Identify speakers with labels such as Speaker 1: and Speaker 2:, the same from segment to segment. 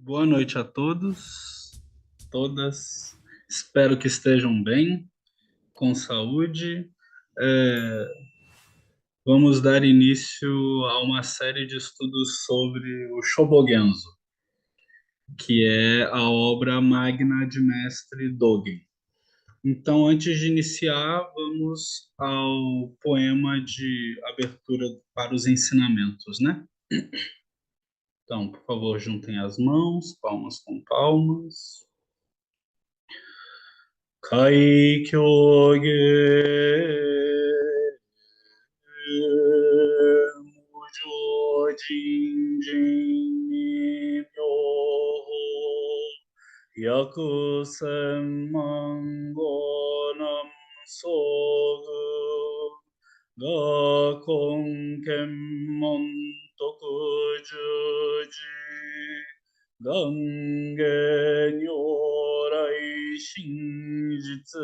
Speaker 1: Boa noite a todos, todas. Espero que estejam bem, com saúde. É, Vamos dar início a uma série de estudos sobre o Shobogenzo, que é a obra magna de mestre Dogen. Então, antes de iniciar, vamos ao poema de abertura para os ensinamentos, né? Então, por favor, juntem as mãos, palmas com palmas. Kaikyoge Mujo Jinjin Myoho Yakusen Mangonam Sogu Gakon Kemmon Tokujuji Gange Nyorai Shinjitsugi,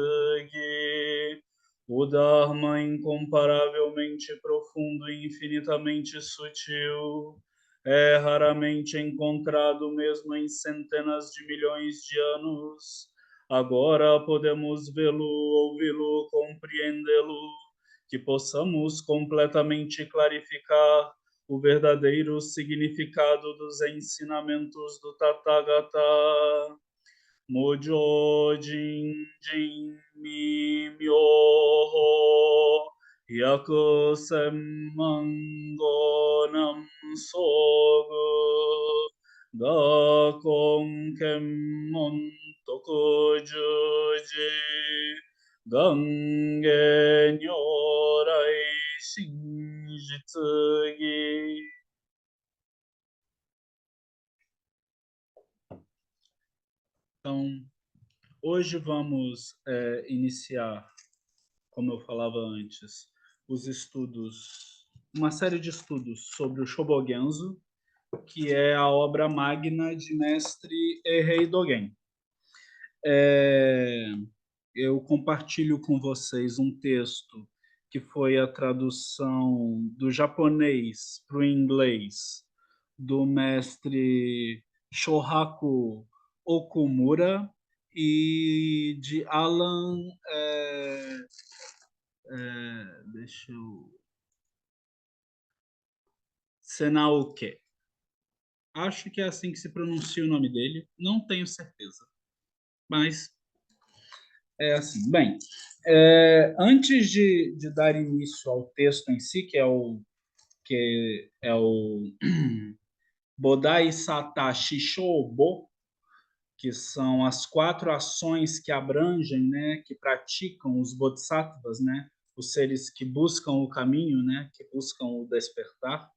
Speaker 1: o Dharma incomparavelmente profundo e infinitamente sutil, é raramente encontrado mesmo em centenas de milhões de anos. Agora podemos vê-lo, ouvi-lo, compreendê-lo, que possamos completamente clarificar o verdadeiro significado dos ensinamentos do Tathagata. Mujo Jinjin Mi Myoho Yakusen Mangonam Sogu Gakon Kemmon Tokujuji Gange Nyorai Shinjitsugi. Então, hoje vamos iniciar, como eu falava antes, os estudos, uma série de estudos sobre o Shobogenzo, que é a obra magna de mestre Eihei Dogen. Eu compartilho com vocês um texto que foi a tradução do japonês para o inglês do mestre Shohaku Okumura e de Alan, deixa eu, Senaoke. Acho que é assim que se pronuncia o nome dele, não tenho certeza, mas é assim. Bem, antes de dar início ao texto em si, que é o Bodai Sata Shishobo, que são as 4 ações que abrangem, né, que praticam os bodhisattvas, né, os seres que buscam o caminho, né, que buscam o despertar.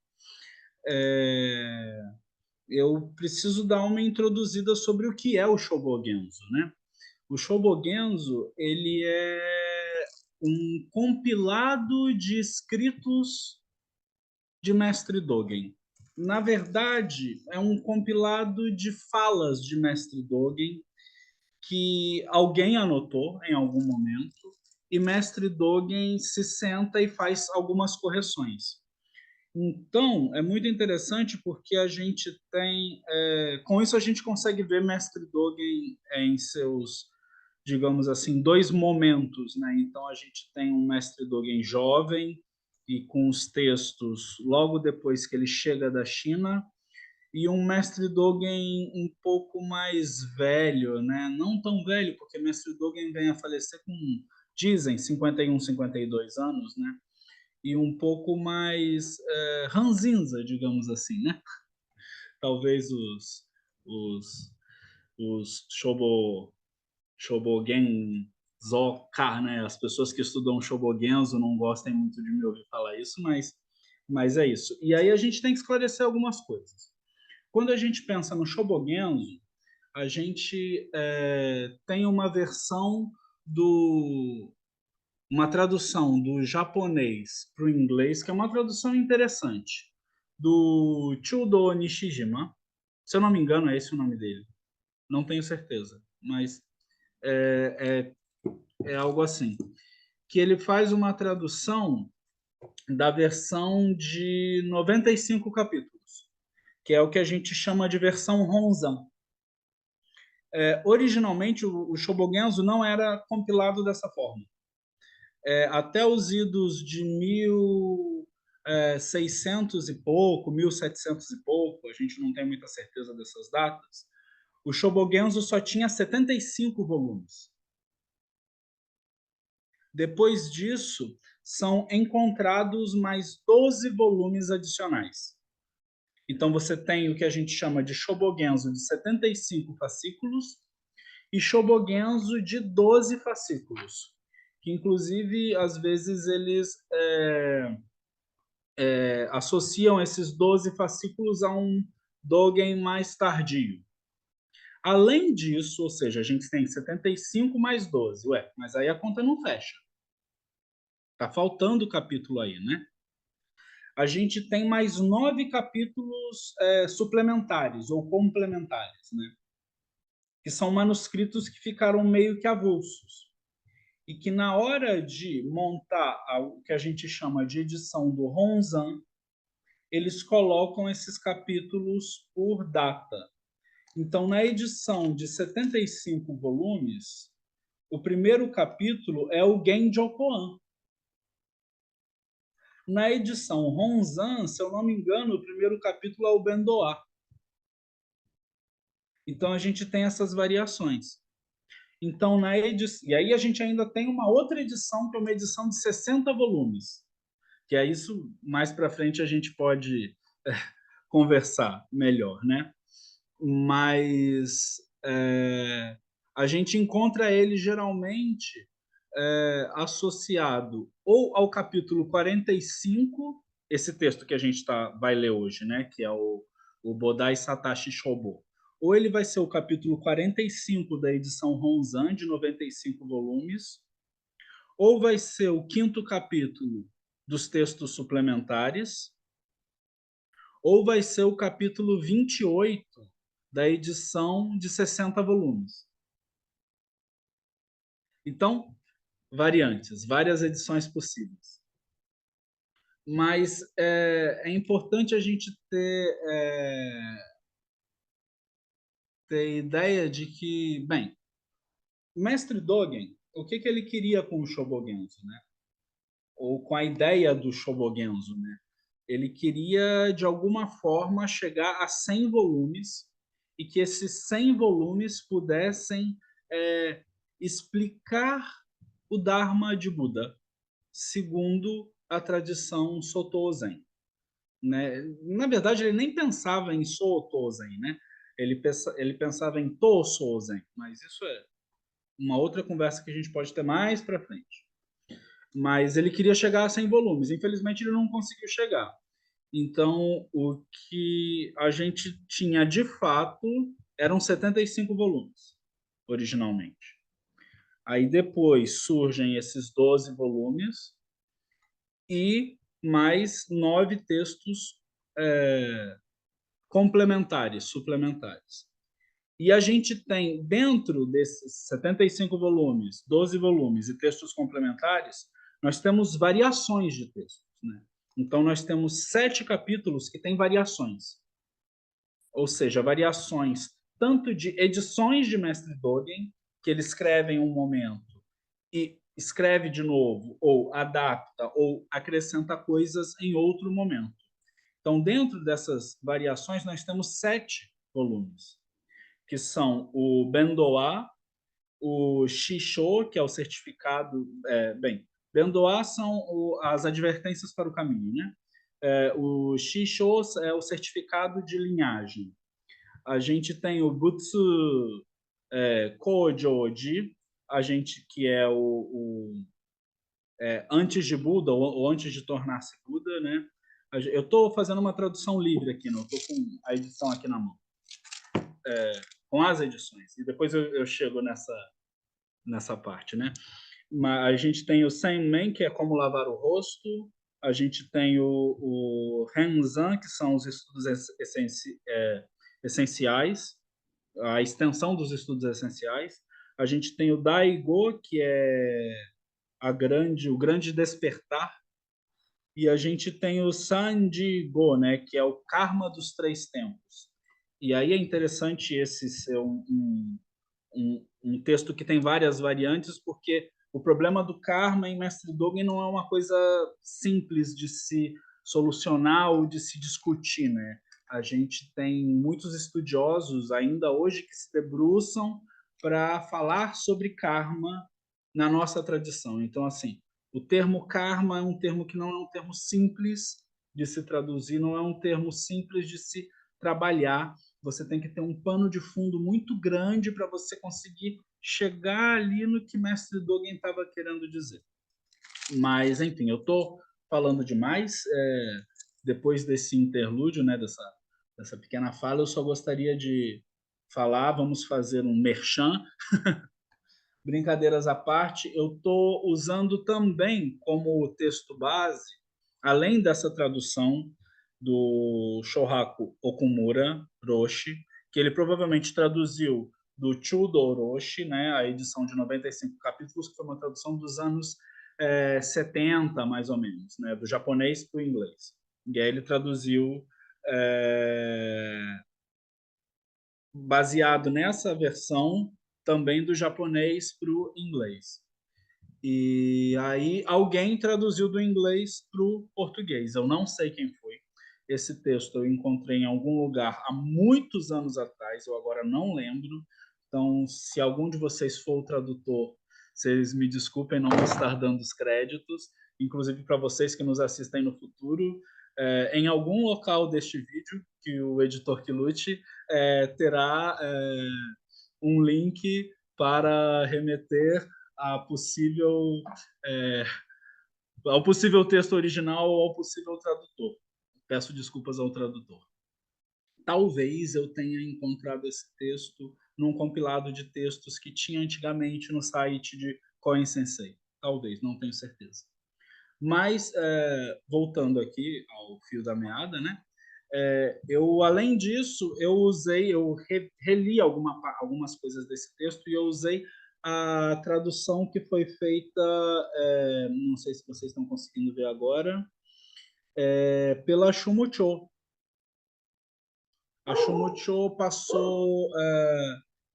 Speaker 1: Eu preciso dar uma introduzida sobre o que é o Shobogenzo, né? O Shobogenzo, ele é um compilado de escritos de Mestre Dogen. Na verdade, é um compilado de falas de Mestre Dogen que alguém anotou em algum momento e Mestre Dogen se senta e faz algumas correções. Então, é muito interessante porque a gente tem, com isso a gente consegue ver Mestre Dogen em seus, digamos assim, 2 momentos, né? Então a gente tem um Mestre Dogen jovem e com os textos logo depois que ele chega da China, e um Mestre Dogen um pouco mais velho, né? Não tão velho, porque Mestre Dogen vem a falecer com, dizem, 51, 52 anos, né? E um pouco mais ranzinza, digamos assim, né? Talvez os Shobogen Zoka, né? As pessoas que estudam Shobogenzo não gostem muito de me ouvir falar isso, mas é isso. E aí a gente tem que esclarecer algumas coisas. Quando a gente pensa no Shobogenzo, a gente tem uma tradução do japonês para o inglês, que é uma tradução interessante, do Chudo Nishijima. Se eu não me engano, é esse o nome dele. Não tenho certeza, mas é algo assim. Que ele faz uma tradução da versão de 95 capítulos, que é o que a gente chama de versão Honzan. Originalmente, o Shobogenzo não era compilado dessa forma. Até os idos de 1600 e pouco, 1700 e pouco, a gente não tem muita certeza dessas datas, o Shobogenzo só tinha 75 volumes. Depois disso, são encontrados mais 12 volumes adicionais. Então, você tem o que a gente chama de Shobogenzo de 75 fascículos e Shobogenzo de 12 fascículos, que, inclusive, às vezes eles associam esses 12 fascículos a um Dogen mais tardio. Além disso, ou seja, a gente tem 75 mais 12. Ué, mas aí a conta não fecha. Tá faltando capítulo aí, né? A gente tem mais 9 capítulos suplementares ou complementares, né? Que são manuscritos que ficaram meio que avulsos. E que na hora de montar o que a gente chama de edição do Honzan, eles colocam esses capítulos por data. Então, na edição de 75 volumes, o primeiro capítulo é o Genjo Koan. Na edição Honzan, se eu não me engano, o primeiro capítulo é o Bendoa. Então, a gente tem essas variações. Então, na edição... E aí a gente ainda tem uma outra edição, que é uma edição de 60 volumes. Que é isso, mais para frente a gente pode conversar melhor, né? Mas a gente encontra ele geralmente associado ou ao capítulo 45, esse texto que a gente vai ler hoje, né, que é o Bodai Satashi Shobo, ou ele vai ser o capítulo 45 da edição Honzan, de 95 volumes, ou vai ser o quinto capítulo dos textos suplementares, ou vai ser o capítulo 28 da edição de 60 volumes. Então, variantes, várias edições possíveis. Mas é importante a gente ter ideia de que, bem, Mestre Dogen, o que ele queria com o Shobogenzo, né? Ou com a ideia do Shobogenzo, né? Ele queria, de alguma forma, chegar a 100 volumes e que esses 100 volumes pudessem explicar o Dharma de Buda, segundo a tradição Soto Zen, né? Na verdade, ele nem pensava em Soto Zen, né? Ele pensava em Toso Zen, mas isso é uma outra conversa que a gente pode ter mais para frente. Mas ele queria chegar a 100 volumes. Infelizmente, ele não conseguiu chegar. Então, o que a gente tinha de fato eram 75 volumes, originalmente. Aí depois surgem esses 12 volumes e mais 9 textos complementares, suplementares. E a gente tem, dentro desses 75 volumes, 12 volumes e textos complementares, nós temos variações de textos, né? Então, nós temos 7 capítulos que têm variações. Ou seja, variações tanto de edições de Mestre Dogen, que ele escreve em um momento e escreve de novo, ou adapta, ou acrescenta coisas em outro momento. Então, dentro dessas variações, nós temos 7 volumes, que são o Bendoa, o Shisho, que é o certificado... Bendoa são as advertências para o caminho, né? O Shisho é o certificado de linhagem. A gente tem o Butsu Kojoji, a gente que é antes de Buda ou antes de tornar-se Buda, né? Eu estou fazendo uma tradução livre aqui, não estou com a edição aqui na mão, com as edições, e depois eu chego nessa parte, né? Mas a gente tem o Senmen, que é como lavar o rosto, a gente tem o Renzan, que são os estudos essenciais, a extensão dos estudos essenciais. A gente tem o Daigo, que é o grande despertar, e a gente tem o Sanjigo, né, que é o karma dos 3 tempos. E aí é interessante esse ser um texto que tem várias variantes, porque o problema do karma em Mestre Dogen não é uma coisa simples de se solucionar ou de se discutir, né? A gente tem muitos estudiosos ainda hoje que se debruçam para falar sobre karma na nossa tradição. Então, assim, o termo karma é um termo que não é um termo simples de se traduzir, não é um termo simples de se trabalhar. Você tem que ter um pano de fundo muito grande para você conseguir chegar ali no que Mestre Dogen estava querendo dizer. Mas, enfim, eu estou falando demais. Depois desse interlúdio, né, dessa pequena fala, eu só gostaria de falar, vamos fazer um merchan. Brincadeiras à parte, eu estou usando também como texto base, além dessa tradução do Shohaku Okumura Roshi, que ele provavelmente traduziu do Chudo Roshi, né, a edição de 95 capítulos, que foi uma tradução dos anos 70, mais ou menos, né, do japonês para o inglês. E aí ele traduziu baseado nessa versão também do japonês para o inglês. E aí alguém traduziu do inglês para o português. Eu não sei quem foi. Esse texto eu encontrei em algum lugar há muitos anos atrás, eu agora não lembro. Então, se algum de vocês for o tradutor, vocês me desculpem não estar dando os créditos, inclusive para vocês que nos assistem no futuro. Em algum local deste vídeo, que o editor que lute, terá um link para remeter a possível, é, ao possível texto original ou ao possível tradutor. Peço desculpas ao tradutor. Talvez eu tenha encontrado esse texto num compilado de textos que tinha antigamente no site de Koen Sensei. Talvez, não tenho certeza. Mas, voltando aqui ao fio da meada, né? Eu, além disso, eu reli algumas coisas desse texto e eu usei a tradução que foi feita, não sei se vocês estão conseguindo ver agora, pela Shumucho. A Shumucho passou,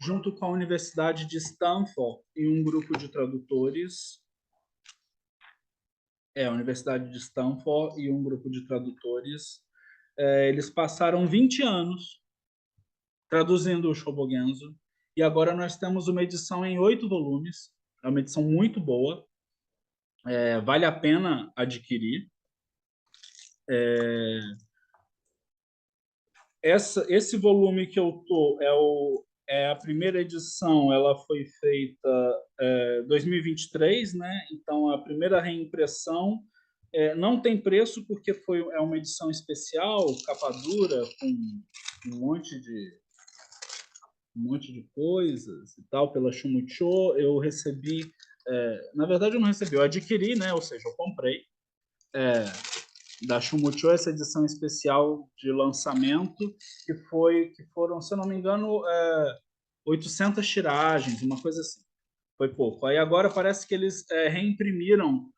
Speaker 1: junto com a Universidade de Stanford, e um grupo de tradutores, a Universidade de Stanford e um grupo de tradutores, eles passaram 20 anos traduzindo o Shobogenzo, e agora nós temos uma edição em 8 volumes, é uma edição muito boa, vale a pena adquirir. Esse volume que eu tô é a primeira edição, ela foi feita em 2023, né? Então a primeira reimpressão não tem preço porque é uma edição especial, capa dura, com um monte de coisas e tal, pela Shumucho. Eu recebi, na verdade eu não recebi, eu adquiri, né? Ou seja, eu comprei da Shumucho essa edição especial de lançamento, que foram, se eu não me engano, 800 tiragens, uma coisa assim. Foi pouco. Aí agora parece que eles reimprimiram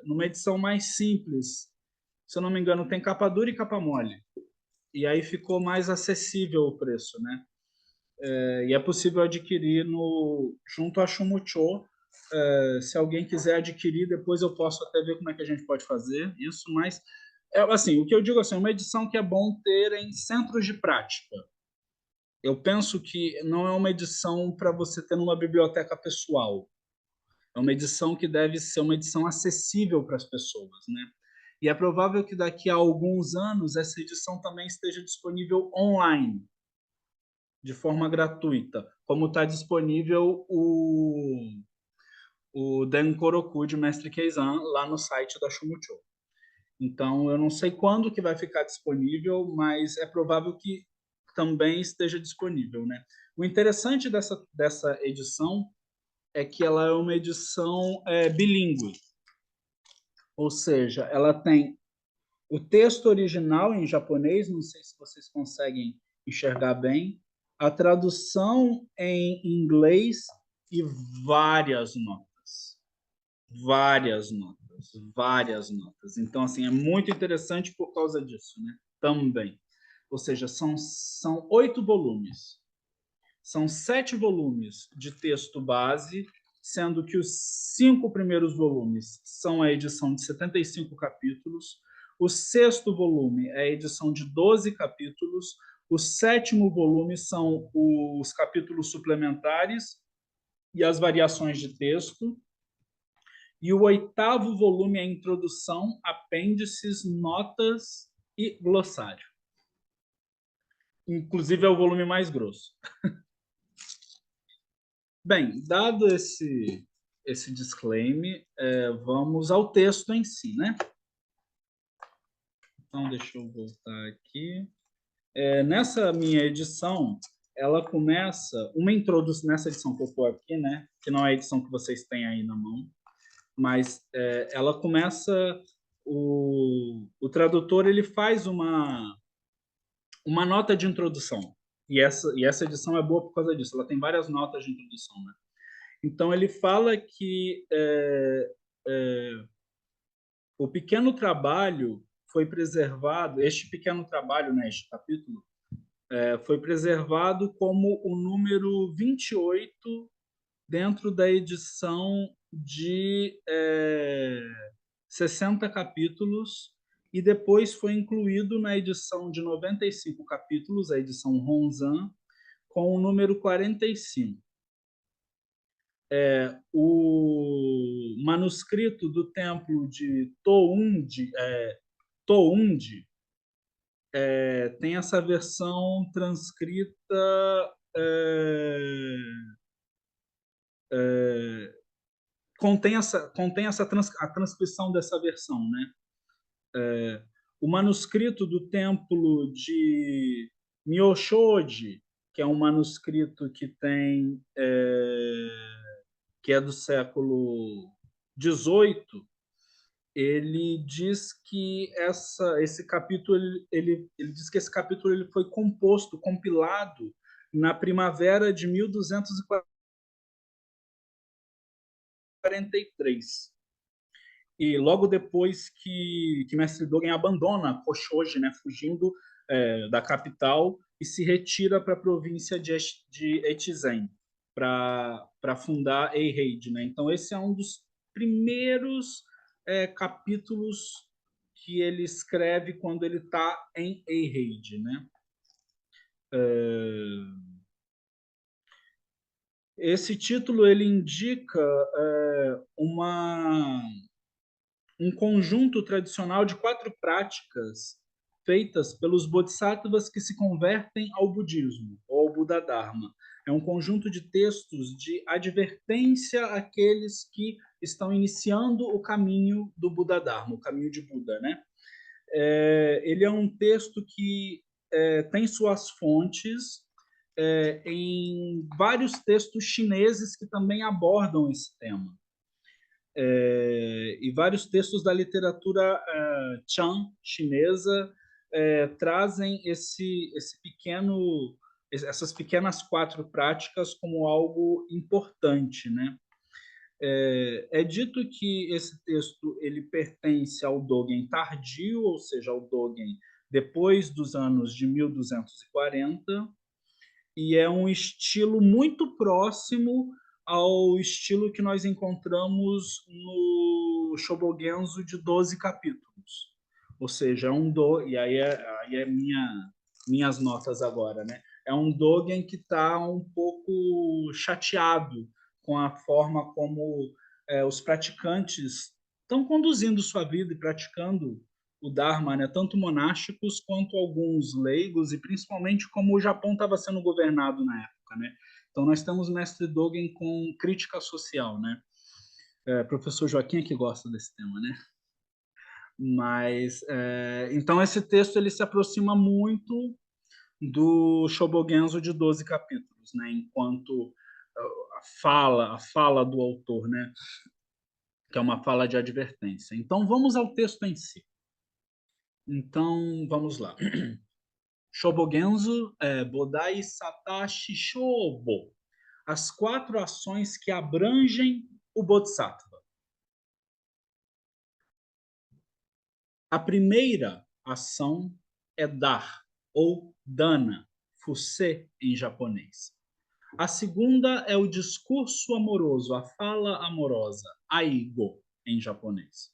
Speaker 1: numa edição mais simples. Se eu não me engano, tem capa dura e capa mole. E aí ficou mais acessível o preço, né? E é possível adquirir junto à Shumucho. Se alguém quiser adquirir, depois eu posso até ver como é que a gente pode fazer isso, mas assim, o que eu digo assim, uma edição que é bom ter em centros de prática. Eu penso que não é uma edição para você ter numa biblioteca pessoal. É uma edição que deve ser uma edição acessível para as pessoas, né? E é provável que daqui a alguns anos essa edição também esteja disponível online, de forma gratuita, como está disponível o Denkoroku de Mestre Keizan lá no site da Shumucho. Então, eu não sei quando que vai ficar disponível, mas é provável que também esteja disponível, né? O interessante dessa edição é que ela é uma edição bilíngue, ou seja, ela tem o texto original em japonês, não sei se vocês conseguem enxergar bem, a tradução em inglês e várias notas. Várias notas, várias notas. Então, assim, é muito interessante por causa disso, né? Também. Ou seja, são 8 volumes. São 7 volumes de texto base, sendo que os 5 primeiros volumes são a edição de 75 capítulos, o 6º volume é a edição de 12 capítulos, o 7º volume são os capítulos suplementares e as variações de texto, e o 8º volume é a introdução, apêndices, notas e glossário. Inclusive é o volume mais grosso. Bem, dado esse disclaimer, vamos ao texto em si, né? Então, deixa eu voltar aqui. Nessa minha edição, ela começa uma introdução, nessa edição que eu estou aqui, né? Que não é a edição que vocês têm aí na mão, mas ela começa, o tradutor ele faz uma nota de introdução, e essa edição é boa por causa disso, ela tem várias notas de introdução, né? Então ele fala que o pequeno trabalho foi preservado, este pequeno trabalho, né, este capítulo, foi preservado como o número 28 dentro da edição de 60 capítulos, e depois foi incluído na edição de 95 capítulos, a edição Ronzan, com o número 45. O manuscrito do templo de Toundi tem essa versão transcrita, contém a transcrição dessa versão, né? O manuscrito do templo de Myoshoji, que é um manuscrito que tem que é do século XVIII, ele diz que esse capítulo ele diz que esse capítulo ele foi composto, compilado na primavera de 1243. E logo depois que Mestre Dogen abandona Koshoji, né, fugindo da capital, e se retira para a província de Echizen para fundar Eihei, né? Então esse é um dos primeiros capítulos que ele escreve quando ele está em Eihei, né? Esse título ele indica um conjunto tradicional de 4 práticas feitas pelos bodhisattvas que se convertem ao budismo, ou ao Buda Dharma. É um conjunto de textos de advertência àqueles que estão iniciando o caminho do Buda Dharma, o caminho de Buda, né? Ele é um texto que tem suas fontes em vários textos chineses que também abordam esse tema. E vários textos da literatura Chan chinesa trazem essas pequenas 4 práticas como algo importante, né? É dito que esse texto ele pertence ao Dogen tardio, ou seja, ao Dogen depois dos anos de 1240, e é um estilo muito próximo ao estilo que nós encontramos no Shobogenzo de 12 capítulos. Ou seja, e aí é minhas notas agora, né? É um Dogen que está um pouco chateado com a forma como os praticantes estão conduzindo sua vida e praticando o Dharma, né? Tanto monásticos quanto alguns leigos, e principalmente como o Japão estava sendo governado na época, né? Então nós temos o Mestre Dogen com crítica social, né? Professor Joaquim é que gosta desse tema, né? Mas então esse texto ele se aproxima muito do Shobogenzo de 12 capítulos, né? Enquanto a fala do autor, né? Que é uma fala de advertência. Então vamos ao texto em si. Então vamos lá. Shobogenzo Bodai Satashi Shobo. As 4 ações que abrangem o Bodhisattva. A primeira ação é dar, ou dana, fusê em japonês. A segunda é o discurso amoroso, a fala amorosa, aigo, em japonês.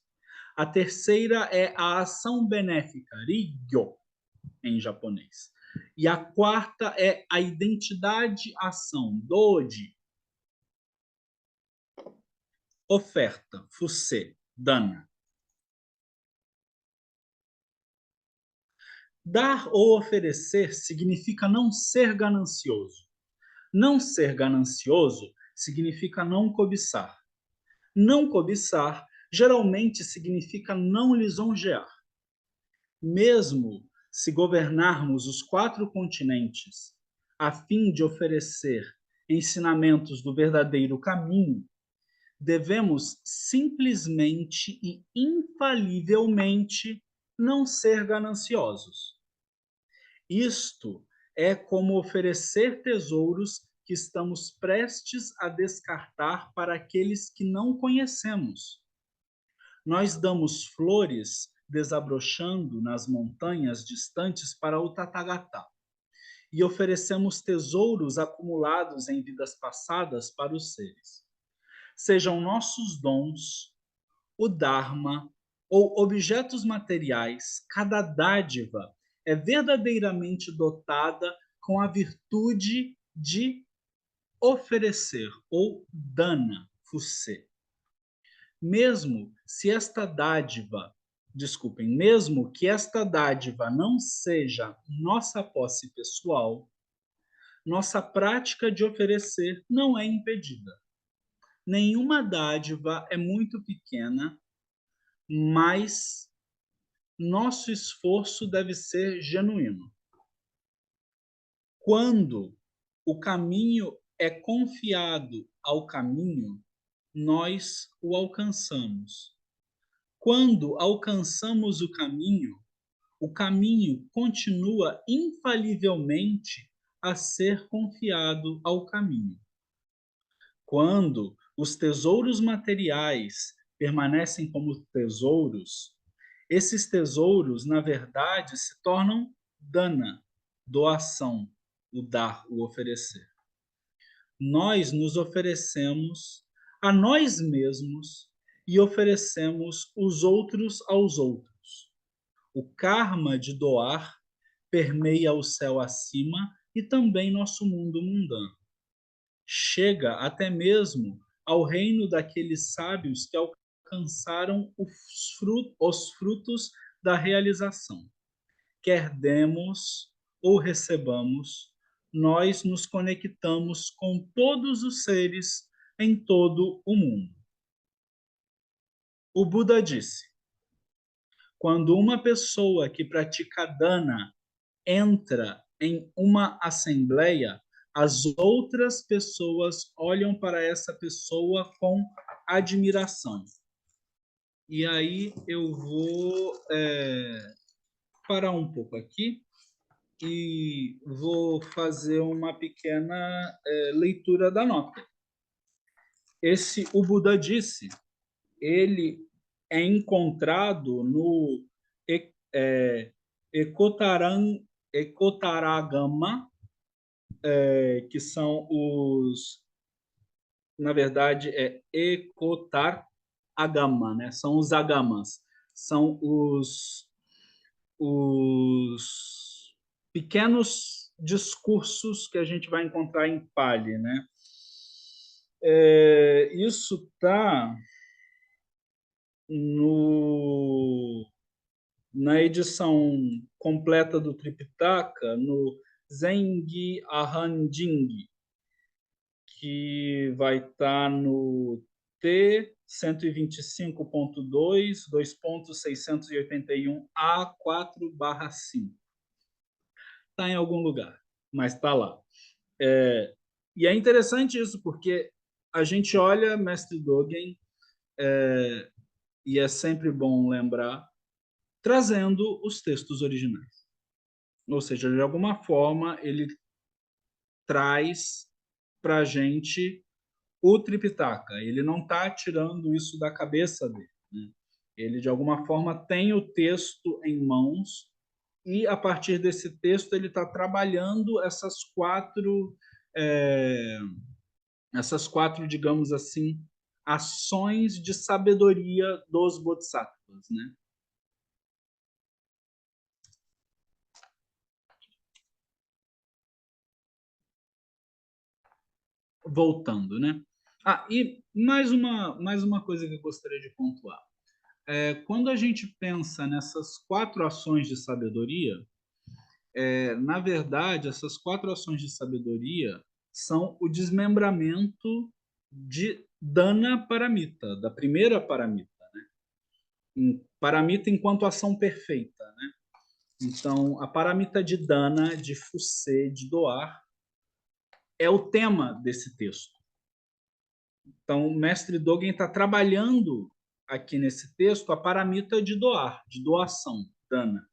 Speaker 1: A terceira é a ação benéfica, rigyo, em japonês. E a quarta é a identidade-ação, doji. Oferta, fusê, dana. Dar ou oferecer significa não ser ganancioso. Não ser ganancioso significa não cobiçar. Não cobiçar geralmente significa não lisonjear. Mesmo se governarmos os 4 continentes a fim de oferecer ensinamentos do verdadeiro caminho, devemos simplesmente e infalivelmente não ser gananciosos. Isto é como oferecer tesouros que estamos prestes a descartar para aqueles que não conhecemos. Nós damos flores desabrochando nas montanhas distantes para o Tathagata e oferecemos tesouros acumulados em vidas passadas para os seres. Sejam nossos dons, o Dharma ou objetos materiais, cada dádiva é verdadeiramente dotada com a virtude de oferecer ou dana, fusê. Mesmo que esta dádiva não seja nossa posse pessoal, nossa prática de oferecer não é impedida. Nenhuma dádiva é muito pequena, mas nosso esforço deve ser genuíno. Quando o caminho é confiado ao caminho, nós o alcançamos. Quando alcançamos o caminho continua infalivelmente a ser confiado ao caminho. Quando os tesouros materiais permanecem como tesouros, esses tesouros, na verdade, se tornam dana, doação, o dar, o oferecer. Nós nos oferecemos a nós mesmos e oferecemos os outros aos outros. O karma de doar permeia o céu acima e também nosso mundo mundano. Chega até mesmo ao reino daqueles sábios que alcançaram os frutos da realização. Quer demos ou recebamos, nós nos conectamos com todos os seres em todo o mundo. O Buda disse: quando uma pessoa que pratica dana entra em uma assembleia, as outras pessoas olham para essa pessoa com admiração. E aí eu vou parar um pouco aqui e vou fazer uma pequena leitura da nota. O Buda disse, ele é encontrado no Ekotaragama, que são na verdade, Ekotar Agama, né? São os agamas, são os pequenos discursos que a gente vai encontrar em Pali, né? Isso está na edição completa do Tripitaka, no Zengi Ahanjingi, que vai estar no T125.2, 2.681A4/5. Está em algum lugar, mas está lá. E é interessante isso, porque a gente olha Mestre Dogen, e é sempre bom lembrar, trazendo os textos originais. Ou seja, de alguma forma, ele traz para a gente o Tripitaka. Ele não está tirando isso da cabeça dele, né? Ele, de alguma forma, tem o texto em mãos e, a partir desse texto, ele está trabalhando essas 4 essas quatro, digamos assim, ações de sabedoria dos bodhisattvas, né? Voltando, né? E mais uma coisa que eu gostaria de pontuar. Quando a gente pensa nessas quatro ações de sabedoria, na verdade, essas quatro ações de sabedoria são o desmembramento de Dana Paramita, da primeira Paramita. Paramita enquanto ação perfeita, né? Então, a Paramita de Dana, de Fusê, de doar, é o tema desse texto. Então, o mestre Dogen está trabalhando aqui nesse texto a Paramita de doar, de doação, Dana.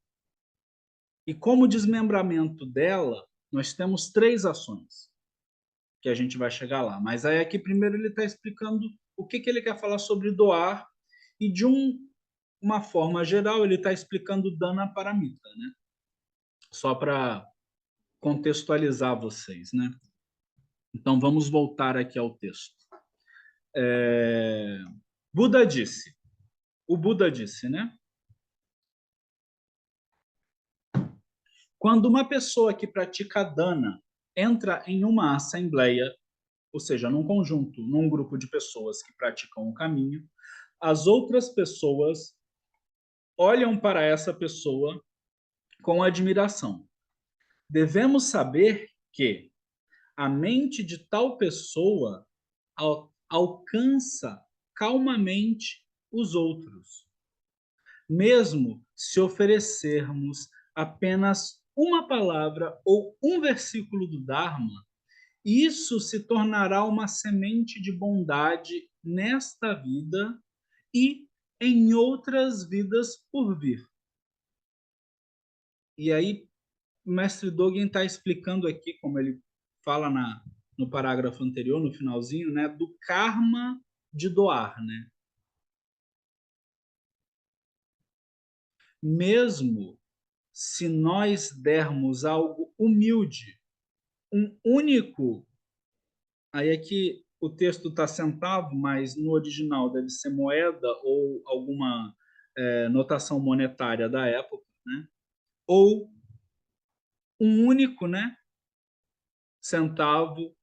Speaker 1: E como desmembramento dela, nós temos três ações, que a gente vai chegar lá. Mas aí aqui primeiro ele está explicando o que ele quer falar sobre doar e de uma forma geral ele está explicando Dana Paramita, né? Só para contextualizar vocês, né? Então vamos voltar aqui ao texto. Buda disse, o Buda disse, né? Quando uma pessoa que pratica dana entra em uma assembleia, ou seja, num conjunto, num grupo de pessoas que praticam o caminho, as outras pessoas olham para essa pessoa com admiração. Devemos saber que a mente de tal pessoa alcança calmamente os outros. Mesmo se oferecermos apenas uma palavra ou um versículo do Dharma, isso se tornará uma semente de bondade nesta vida e em outras vidas por vir. E aí, o mestre Dogen está explicando aqui, como ele fala no parágrafo anterior, no finalzinho, né, do karma de doar, né? Mesmo se nós dermos algo humilde, um único, aí aqui o texto está centavo, mas no original deve ser moeda ou alguma notação monetária da época, né? Ou um único, né, centavo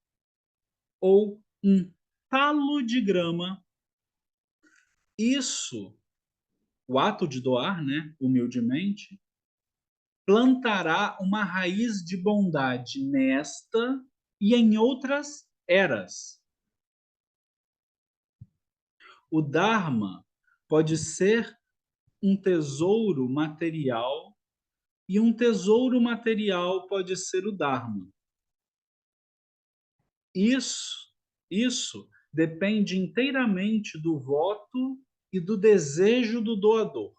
Speaker 1: ou um talo de grama. Isso, o ato de doar, né, humildemente, plantará uma raiz de bondade nesta e em outras eras. O Dharma pode ser um tesouro material e um tesouro material pode ser o Dharma. Isso depende inteiramente do voto e do desejo do doador.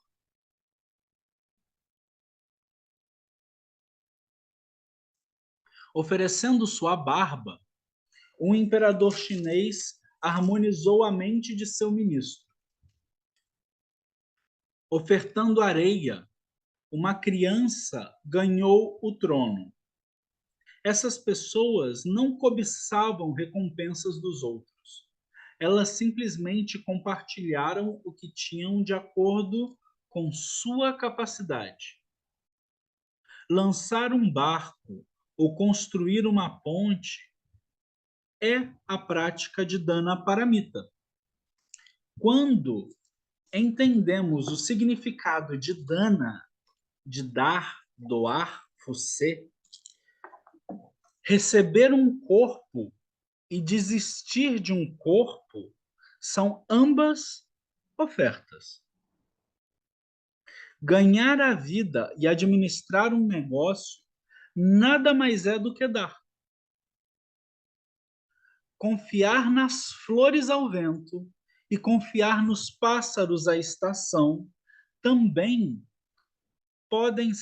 Speaker 1: Oferecendo sua barba, um imperador chinês harmonizou a mente de seu ministro. Ofertando areia, uma criança ganhou o trono. Essas pessoas não cobiçavam recompensas dos outros. Elas simplesmente compartilharam o que tinham de acordo com sua capacidade. Lançar um barco ou construir uma ponte é a prática de Dana Paramita. Quando entendemos o significado de Dana, de dar, doar, você, receber um corpo e desistir de um corpo são ambas ofertas. Ganhar a vida e administrar um negócio nada mais é do que dar. Confiar nas flores ao vento e confiar nos pássaros à estação também pode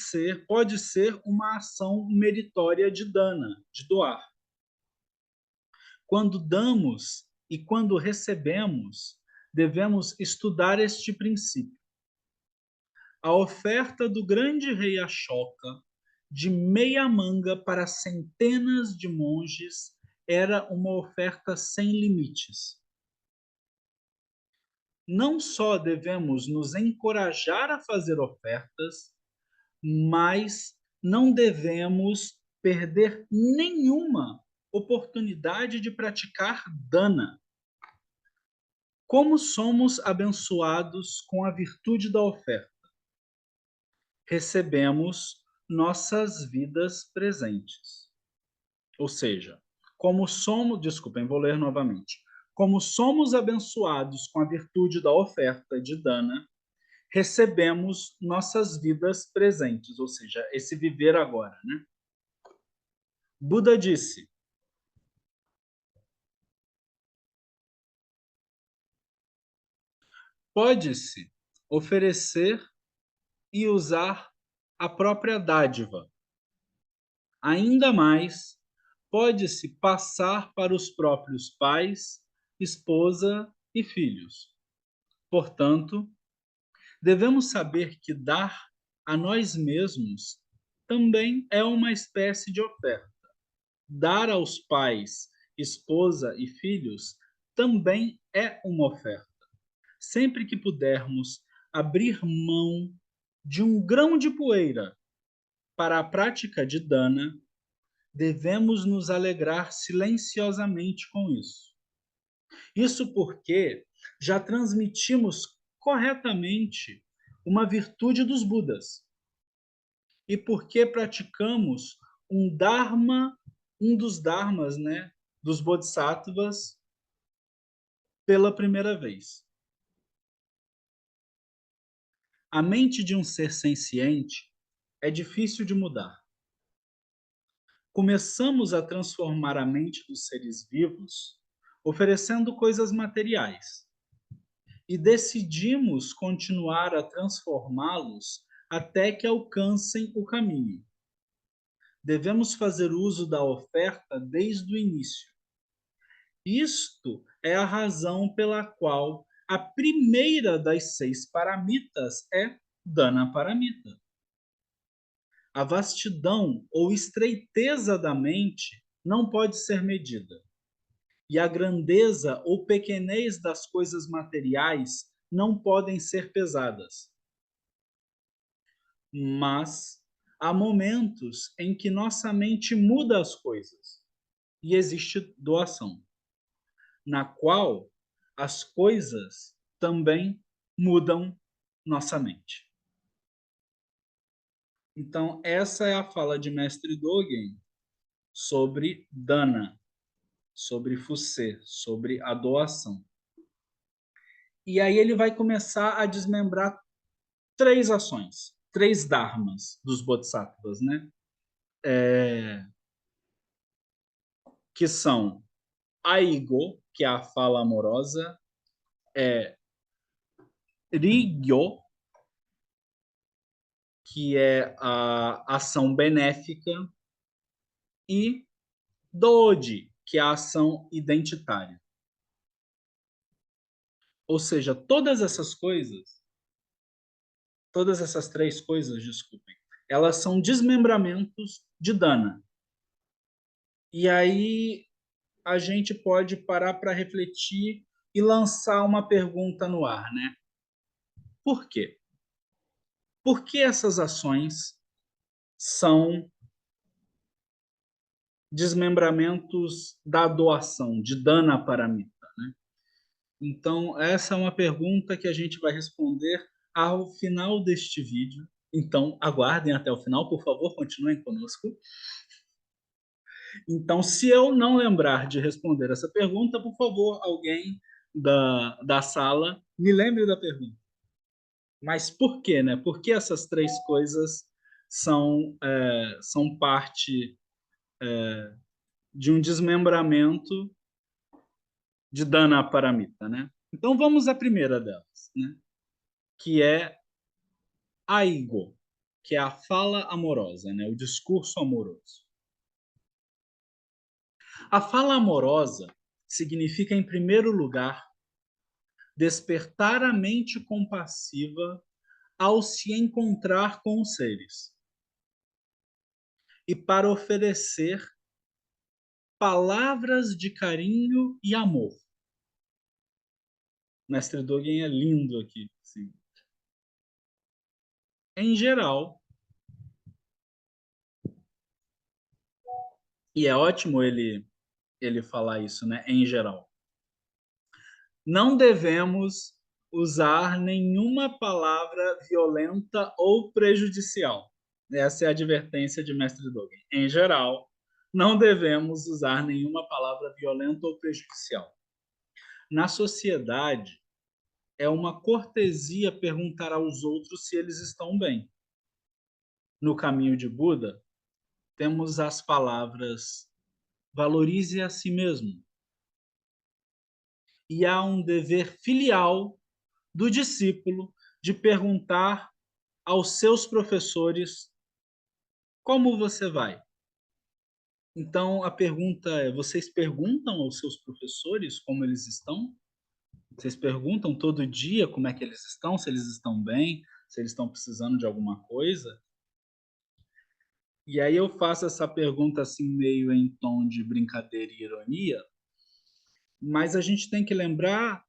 Speaker 1: ser uma ação meritória de dana, de doar. Quando damos e quando recebemos, devemos estudar este princípio. A oferta do grande rei Ashoka de meia manga para centenas de monges era uma oferta sem limites. Não só devemos nos encorajar a fazer ofertas, mas não devemos perder nenhuma oportunidade de praticar dana. Como somos abençoados com a virtude da oferta? Recebemos nossas vidas presentes. Ou seja, desculpem, vou ler novamente. Como somos abençoados com a virtude da oferta de dana, recebemos nossas vidas presentes, ou seja, esse viver agora, né? Buda disse: pode-se oferecer e usar a própria dádiva. Ainda mais, pode-se passar para os próprios pais, esposa e filhos. Portanto, devemos saber que dar a nós mesmos também é uma espécie de oferta. Dar aos pais, esposa e filhos também é uma oferta. Sempre que pudermos abrir mão de um grão de poeira para a prática de dana, devemos nos alegrar silenciosamente com isso. Isso porque já transmitimos corretamente uma virtude dos Budas e porque praticamos um dharma, um dos dharmas, né, dos Bodhisattvas pela primeira vez. A mente de um ser senciente é difícil de mudar. Começamos a transformar a mente dos seres vivos oferecendo coisas materiais e decidimos continuar a transformá-los até que alcancem o caminho. Devemos fazer uso da oferta desde o início. Isto é a razão pela qual a primeira das 6 paramitas é Dana Paramita. A vastidão ou estreiteza da mente não pode ser medida, e a grandeza ou pequenez das coisas materiais não podem ser pesadas. Mas há momentos em que nossa mente muda as coisas e existe doação, na qual as coisas também mudam nossa mente. Então, essa é a fala de Mestre Dogen sobre Dana, sobre Fusê, sobre a doação. E aí ele vai começar a desmembrar 3 ações, 3 dharmas dos bodhisattvas, né? Que são Aigo, que é a fala amorosa, Rigyo, que é a ação benéfica, e Doji, que é a ação identitária. Ou seja, todas essas 3 coisas, desculpem, elas são desmembramentos de dana. E aí a gente pode parar para refletir e lançar uma pergunta no ar, né? Por quê? Por que essas ações são desmembramentos da doação, de dana paramita, né? Então, essa é uma pergunta que a gente vai responder ao final deste vídeo. Então, aguardem até o final, por favor, continuem conosco. Então, se eu não lembrar de responder essa pergunta, por favor, alguém da sala me lembre da pergunta. Mas por quê, né? Por que essas 3 coisas são parte de um desmembramento de Dana Paramita, né? Então vamos à primeira delas, né? Que é Aigo, que é a fala amorosa, né? O discurso amoroso. A fala amorosa significa, em primeiro lugar, despertar a mente compassiva ao se encontrar com os seres e para oferecer palavras de carinho e amor. Mestre Dogen é lindo aqui, sim. Em geral, e é ótimo ele falar isso, né? Em geral. Não devemos usar nenhuma palavra violenta ou prejudicial. Essa é a advertência de Mestre Dogen. Em geral, não devemos usar nenhuma palavra violenta ou prejudicial. Na sociedade, é uma cortesia perguntar aos outros se eles estão bem. No caminho de Buda, temos as palavras valorize a si mesmo. E há um dever filial do discípulo de perguntar aos seus professores como você vai. Então a pergunta é: vocês perguntam aos seus professores como eles estão? Vocês perguntam todo dia como é que eles estão, se eles estão bem, se eles estão precisando de alguma coisa? E aí eu faço essa pergunta assim meio em tom de brincadeira e ironia, mas a gente tem que lembrar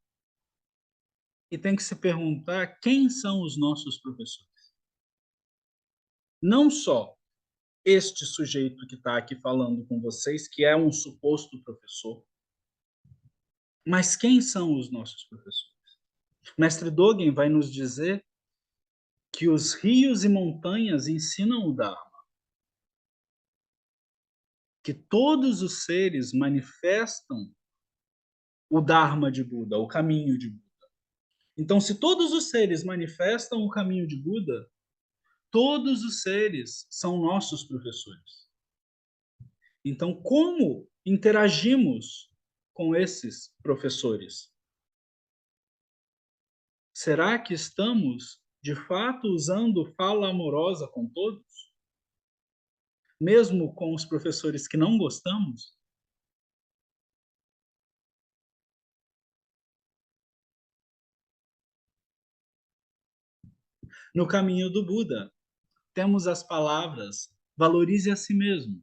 Speaker 1: e tem que se perguntar quem são os nossos professores. Não só este sujeito que está aqui falando com vocês, que é um suposto professor, mas quem são os nossos professores? Mestre Dogen vai nos dizer que os rios e montanhas ensinam o Dharma, que todos os seres manifestam o Dharma de Buda, o caminho de Buda. Então, se todos os seres manifestam o caminho de Buda, todos os seres são nossos professores. Então, como interagimos com esses professores? Será que estamos, de fato, usando fala amorosa com todos? Mesmo com os professores que não gostamos? No caminho do Buda, temos as palavras valorize a si mesmo.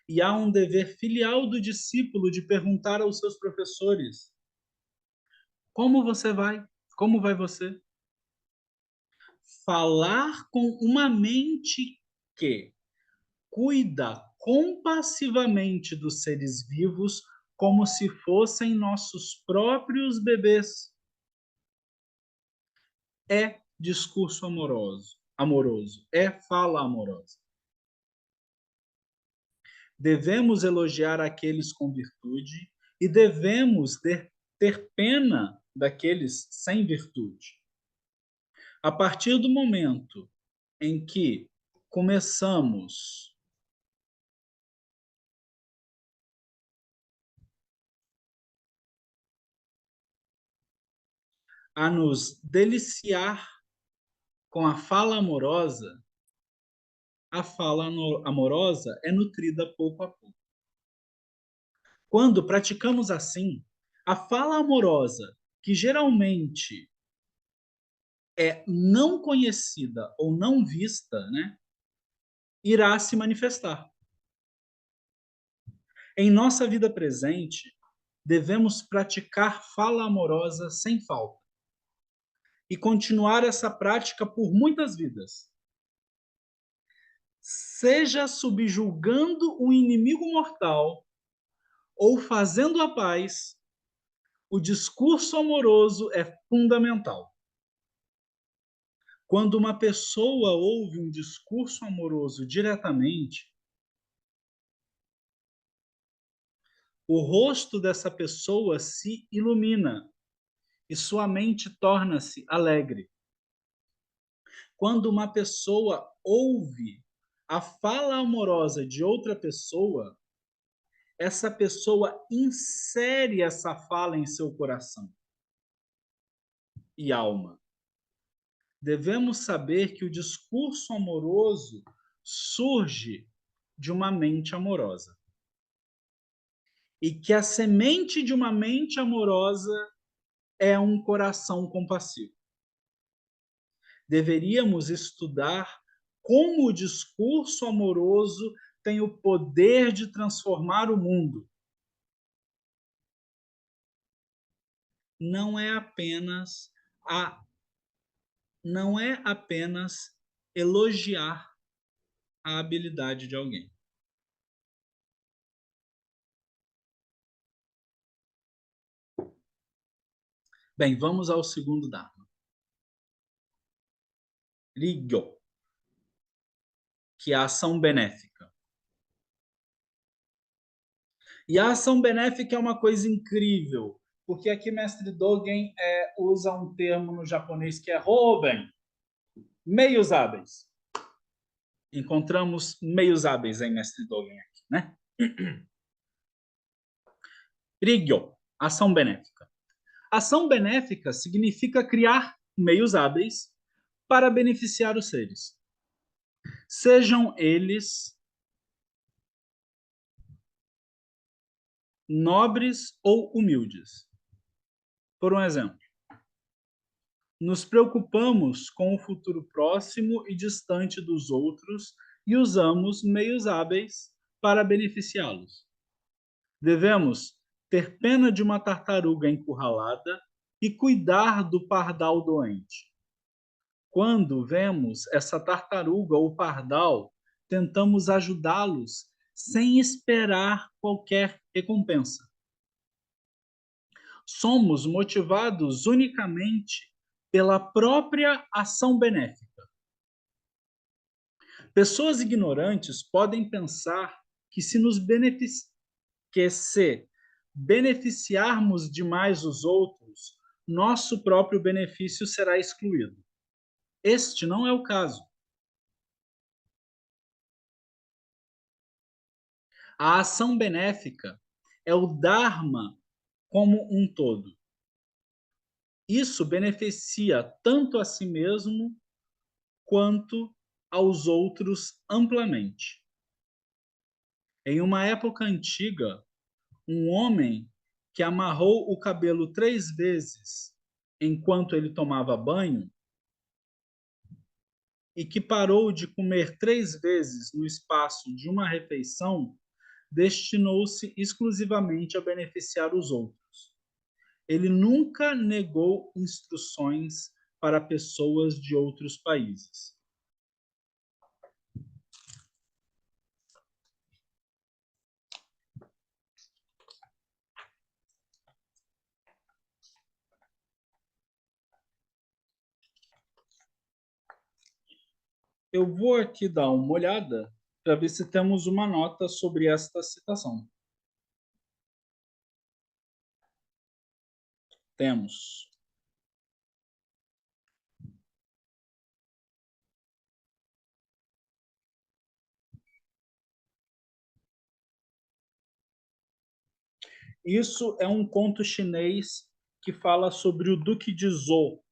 Speaker 1: E há um dever filial do discípulo de perguntar aos seus professores: como você vai? Como vai você? Falar com uma mente que cuida compassivamente dos seres vivos como se fossem nossos próprios bebês. É discurso amoroso, é fala amorosa. Devemos elogiar aqueles com virtude e devemos ter pena daqueles sem virtude. A partir do momento em que começamos a nos deliciar com a fala amorosa, a fala amorosa é nutrida pouco a pouco. Quando praticamos assim, a fala amorosa, que geralmente é não conhecida ou não vista, né, irá se manifestar. Em nossa vida presente, devemos praticar fala amorosa sem falta e continuar essa prática por muitas vidas. Seja subjugando o inimigo mortal ou fazendo a paz, o discurso amoroso é fundamental. Quando uma pessoa ouve um discurso amoroso diretamente, o rosto dessa pessoa se ilumina e sua mente torna-se alegre. Quando uma pessoa ouve a fala amorosa de outra pessoa, essa pessoa insere essa fala em seu coração e alma. Devemos saber que o discurso amoroso surge de uma mente amorosa e que a semente de uma mente amorosa é um coração compassivo. Deveríamos estudar como o discurso amoroso tem o poder de transformar o mundo. Não é apenas não é apenas elogiar a habilidade de alguém. Bem, vamos ao segundo Dharma. Rigyo, que é a ação benéfica. E a ação benéfica é uma coisa incrível, porque aqui mestre Dogen usa um termo no japonês que é Hoben, meios hábeis. Encontramos meios hábeis em mestre Dogen aqui, né? Rigyo, ação benéfica. Ação benéfica significa criar meios hábeis para beneficiar os seres. Sejam eles nobres ou humildes. Por um exemplo, nos preocupamos com o futuro próximo e distante dos outros e usamos meios hábeis para beneficiá-los. Devemos ter pena de uma tartaruga encurralada e cuidar do pardal doente. Quando vemos essa tartaruga ou pardal, tentamos ajudá-los sem esperar qualquer recompensa. Somos motivados unicamente pela própria ação benéfica. Pessoas ignorantes podem pensar que se beneficiarmos demais os outros, nosso próprio benefício será excluído. Este não é o caso. A ação benéfica é o Dharma como um todo. Isso beneficia tanto a si mesmo quanto aos outros amplamente. Em uma época antiga, um homem que amarrou o cabelo 3 vezes enquanto ele tomava banho e que parou de comer 3 vezes no espaço de uma refeição, destinou-se exclusivamente a beneficiar os outros. Ele nunca negou instruções para pessoas de outros países. Eu vou aqui dar uma olhada para ver se temos uma nota sobre esta citação. Temos. Isso é um conto chinês que fala sobre o Duque de Zhou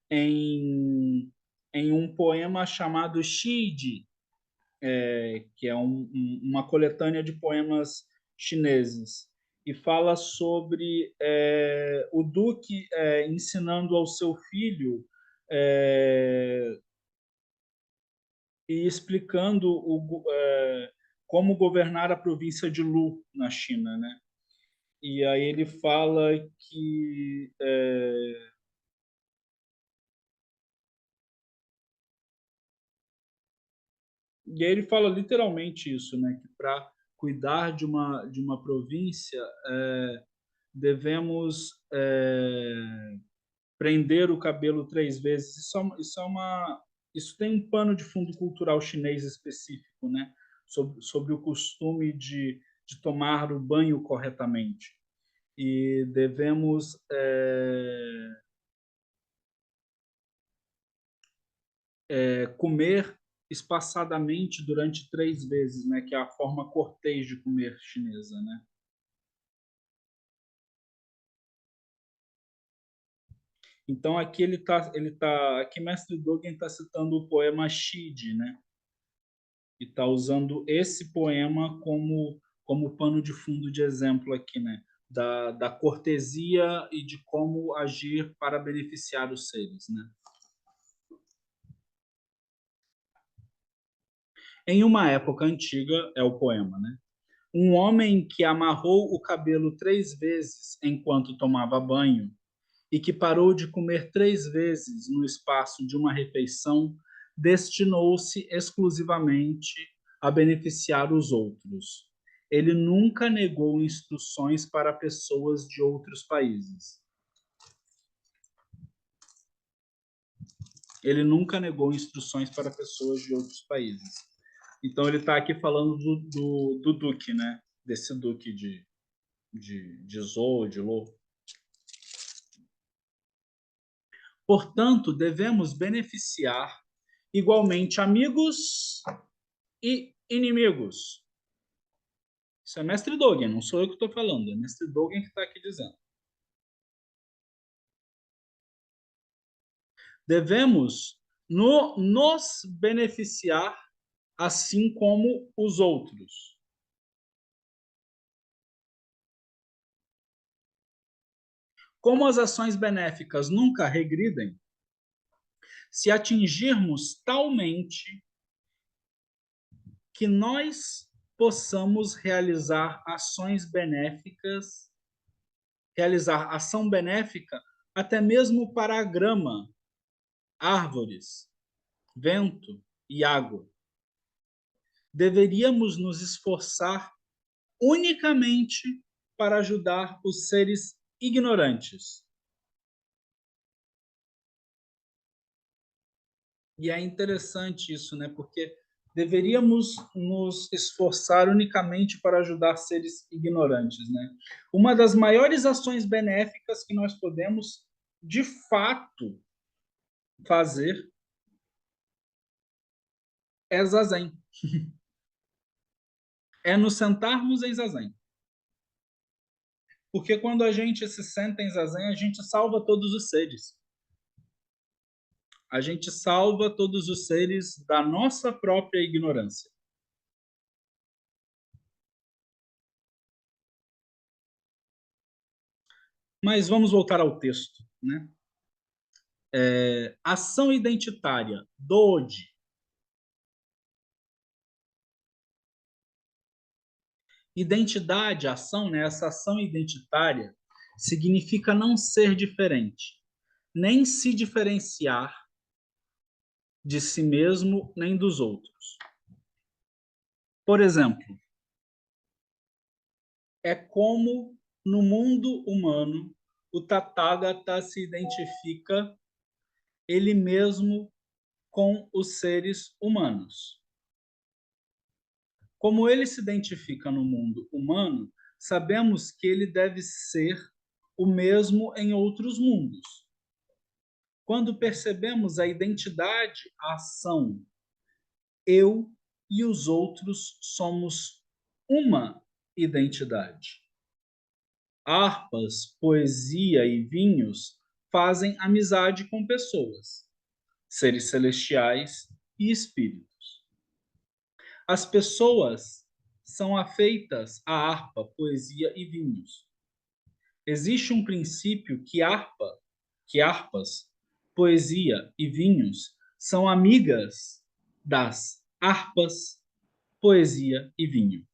Speaker 1: em um poema chamado Shiji, que é uma coletânea de poemas chineses, e fala sobre o Duque ensinando ao seu filho e explicando como governar a província de Lu, na China, né? E aí ele fala que e aí ele fala literalmente isso, né? Que para cuidar de uma província devemos prender o cabelo 3 vezes. Isso tem um pano de fundo cultural chinês específico, né? Sobre o costume de tomar o banho corretamente. E devemos comer espaçadamente durante 3 vezes, né? Que é a forma cortês de comer chinesa, né? Então aqui aqui mestre Dogen está citando o poema Shide, né? E está usando esse poema como pano de fundo de exemplo aqui, né? Da cortesia e de como agir para beneficiar os seres, né? Em uma época antiga, é o poema, né? Um homem que amarrou o cabelo 3 vezes enquanto tomava banho e que parou de comer 3 vezes no espaço de uma refeição, destinou-se exclusivamente a beneficiar os outros. Ele nunca negou instruções para pessoas de outros países. Ele nunca negou instruções para pessoas de outros países. Então ele está aqui falando do duque, né? Desse duque de Zhou, de Lou. Portanto, devemos beneficiar igualmente amigos e inimigos. Isso é Mestre Dogen, não sou eu que estou falando, é Mestre Dogen que está aqui dizendo. Devemos nos beneficiar assim como os outros. Como as ações benéficas nunca regridem, se atingirmos talmente que nós possamos realizar ações benéficas, realizar ação benéfica até mesmo para a grama, árvores, vento e água. Deveríamos nos esforçar unicamente para ajudar os seres ignorantes. E é interessante isso, né? Porque deveríamos nos esforçar unicamente para ajudar seres ignorantes, né? Uma das maiores ações benéficas que nós podemos, de fato, fazer é zazen. É nos sentarmos em zazen. Porque quando a gente se senta em zazen, a gente salva todos os seres. A gente salva todos os seres da nossa própria ignorância. Mas vamos voltar ao texto, né? Ação identitária, Doji. Identidade, ação, né? Essa ação identitária significa não ser diferente, nem se diferenciar de si mesmo nem dos outros. Por exemplo, é como no mundo humano o Tathagata se identifica ele mesmo com os seres humanos. Como ele se identifica no mundo humano, sabemos que ele deve ser o mesmo em outros mundos. Quando percebemos a identidade, a ação, eu e os outros somos uma identidade. Harpas, poesia e vinhos fazem amizade com pessoas, seres celestiais e espíritos. As pessoas são afeitas à harpa, poesia e vinhos. Existe um princípio que harpas, poesia e vinhos são amigas das harpas, poesia e vinho.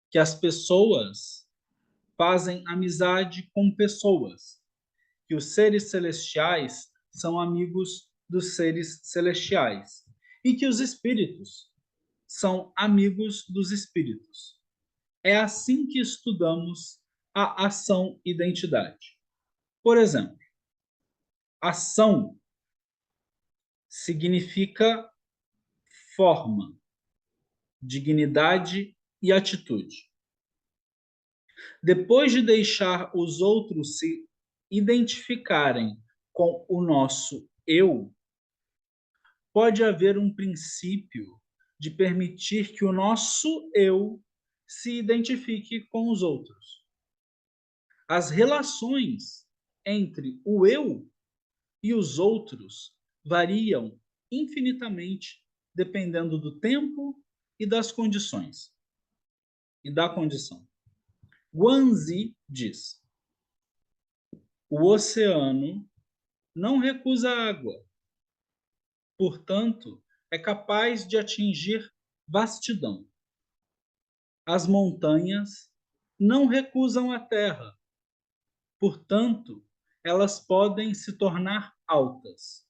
Speaker 1: Que as pessoas fazem amizade com pessoas, que os seres celestiais são amigos dos seres celestiais e que os espíritos são amigos dos espíritos. É assim que estudamos a ação identidade. Por exemplo, ação significa forma, dignidade e atitude. Depois de deixar os outros se identificarem com o nosso eu, pode haver um princípio de permitir que o nosso eu se identifique com os outros. As relações entre o eu e os outros variam infinitamente dependendo do tempo e das condições e da condição. Guanzi diz: o oceano não recusa água, portanto, é capaz de atingir vastidão. As montanhas não recusam a terra, portanto, elas podem se tornar altas.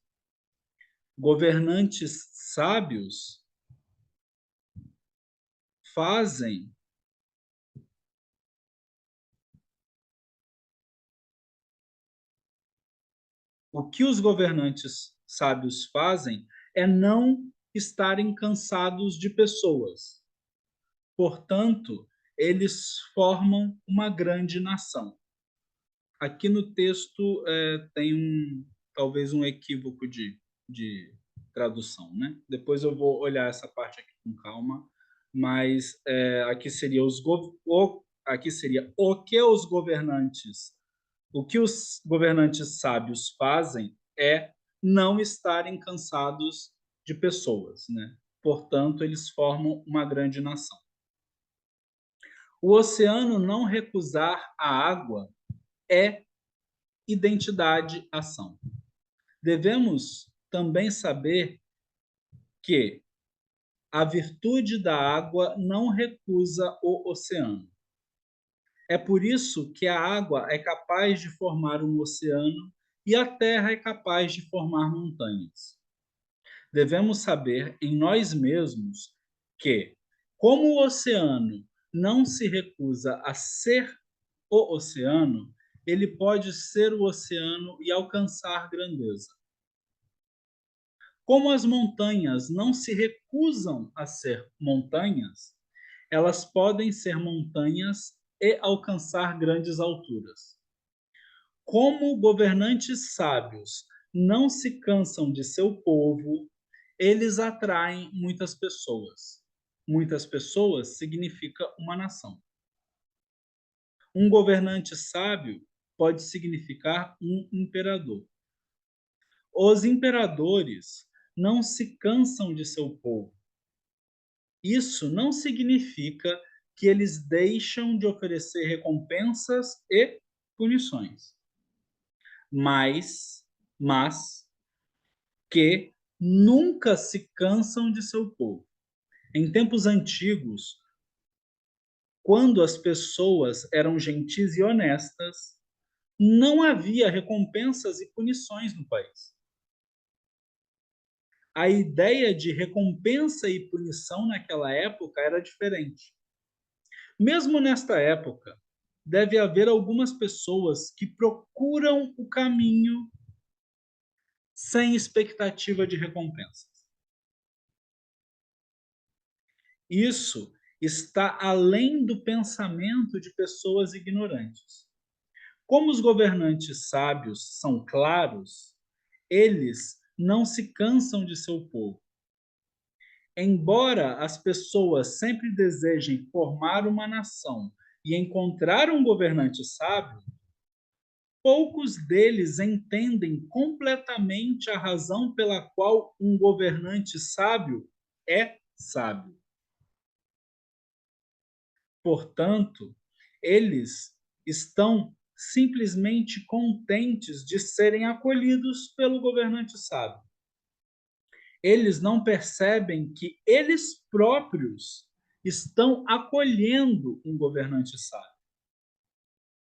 Speaker 1: Governantes sábios fazem o que os governantes sábios fazem é não estarem cansados de pessoas. Portanto, eles formam uma grande nação. Aqui no texto tem talvez um equívoco de tradução, né? Depois eu vou olhar essa parte aqui com calma, mas aqui seria aqui seria o que os governantes sábios fazem é não estarem cansados de pessoas, né? Portanto, eles formam uma grande nação. O oceano não recusar a água é identidade ação. Devemos também saber que a virtude da água não recusa o oceano. É por isso que a água é capaz de formar um oceano e a terra é capaz de formar montanhas. Devemos saber em nós mesmos que, como o oceano não se recusa a ser o oceano, ele pode ser o oceano e alcançar grandeza. Como as montanhas não se recusam a ser montanhas, elas podem ser montanhas e alcançar grandes alturas. Como governantes sábios não se cansam de seu povo, eles atraem muitas pessoas. Muitas pessoas significa uma nação. Um governante sábio pode significar um imperador. Os imperadores não se cansam de seu povo. Isso não significa que eles deixam de oferecer recompensas e punições, mas que nunca se cansam de seu povo. Em tempos antigos, quando as pessoas eram gentis e honestas, não havia recompensas e punições no país. A ideia de recompensa e punição naquela época era diferente. Mesmo nesta época, deve haver algumas pessoas que procuram o caminho sem expectativa de recompensas. Isso está além do pensamento de pessoas ignorantes. Como os governantes sábios são claros, eles não se cansam de seu povo. Embora as pessoas sempre desejem formar uma nação e encontrar um governante sábio, poucos deles entendem completamente a razão pela qual um governante sábio é sábio. Portanto, eles estão simplesmente contentes de serem acolhidos pelo governante sábio. Eles não percebem que eles próprios estão acolhendo um governante sábio.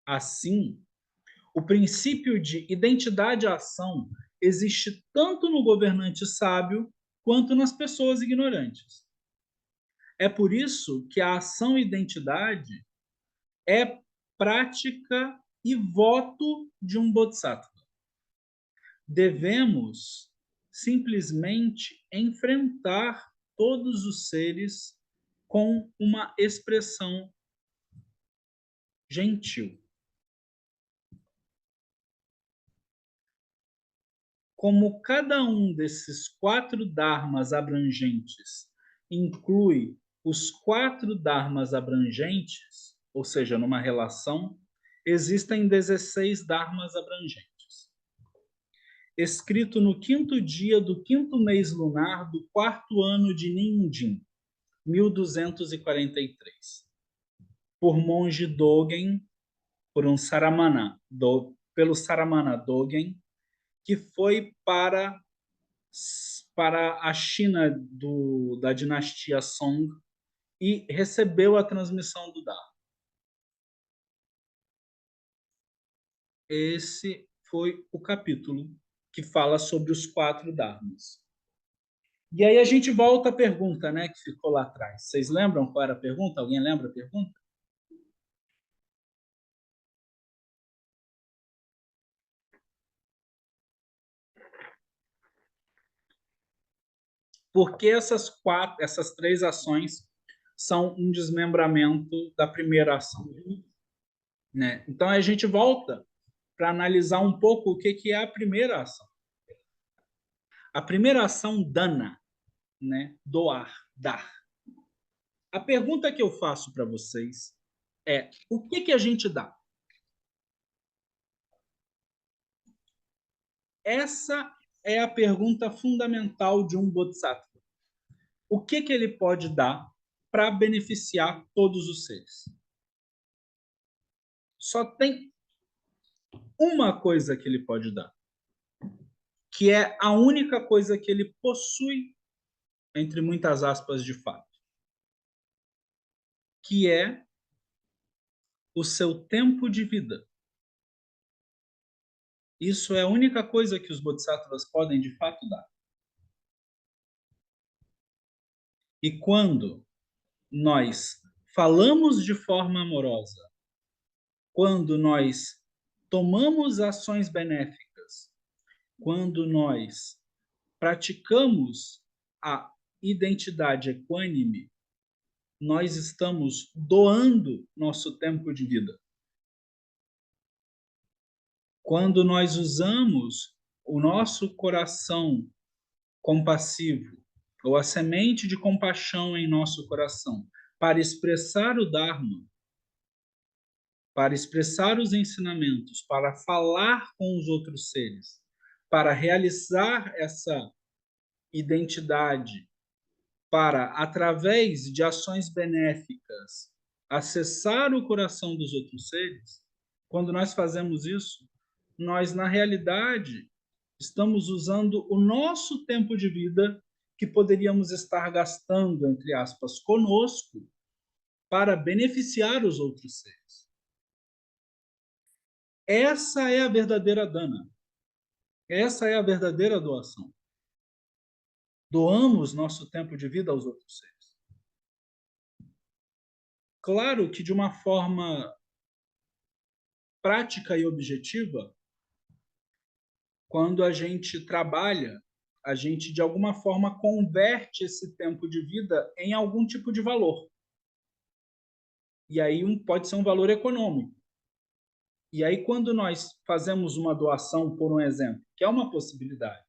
Speaker 1: Assim, o princípio de identidade-ação existe tanto no governante sábio quanto nas pessoas ignorantes. É por isso que a ação-identidade é prática e voto de um bodhisattva. Devemos simplesmente enfrentar todos os seres com uma expressão gentil. Como cada um desses 4 dharmas abrangentes inclui os 4 dharmas abrangentes, ou seja, numa relação, existem 16 dharmas abrangentes. Escrito no 5º dia do 5º mês lunar do 4º ano de Nindim, 1243, por monge Dogen, pelo Saramana Dogen, que foi para para a China da dinastia Song e recebeu a transmissão do Dharma. Esse foi o capítulo que fala sobre os 4 Dharmas. E aí a gente volta à pergunta, né, que ficou lá atrás. Vocês lembram qual era a pergunta? Alguém lembra a pergunta? Porque essas 3 ações são um desmembramento da primeira ação, né? Então a gente volta para analisar um pouco o que é a primeira ação. A primeira ação, dana, né? Doar, dar. A pergunta que eu faço para vocês é: o que a gente dá? Essa é a pergunta fundamental de um bodhisattva. O que ele pode dar para beneficiar todos os seres? Só tem uma coisa que ele pode dar, que é a única coisa que ele possui, entre muitas aspas, de fato, que é o seu tempo de vida. Isso é a única coisa que os bodhisattvas podem, de fato, dar. E quando nós falamos de forma amorosa, quando nós tomamos ações benéficas, quando nós praticamos a identidade equânime, nós estamos doando nosso tempo de vida. Quando nós usamos o nosso coração compassivo, ou a semente de compaixão em nosso coração, para expressar o Dharma, para expressar os ensinamentos, para falar com os outros seres, para realizar essa identidade, para, através de ações benéficas, acessar o coração dos outros seres, quando nós fazemos isso, nós, na realidade, estamos usando o nosso tempo de vida que poderíamos estar gastando, entre aspas, conosco, para beneficiar os outros seres. Essa é a verdadeira dana. Essa é a verdadeira doação. Doamos nosso tempo de vida aos outros seres. Claro que de uma forma prática e objetiva, quando a gente trabalha, a gente de alguma forma converte esse tempo de vida em algum tipo de valor. E aí pode ser um valor econômico. E aí quando nós fazemos uma doação, por um exemplo, que é uma possibilidade,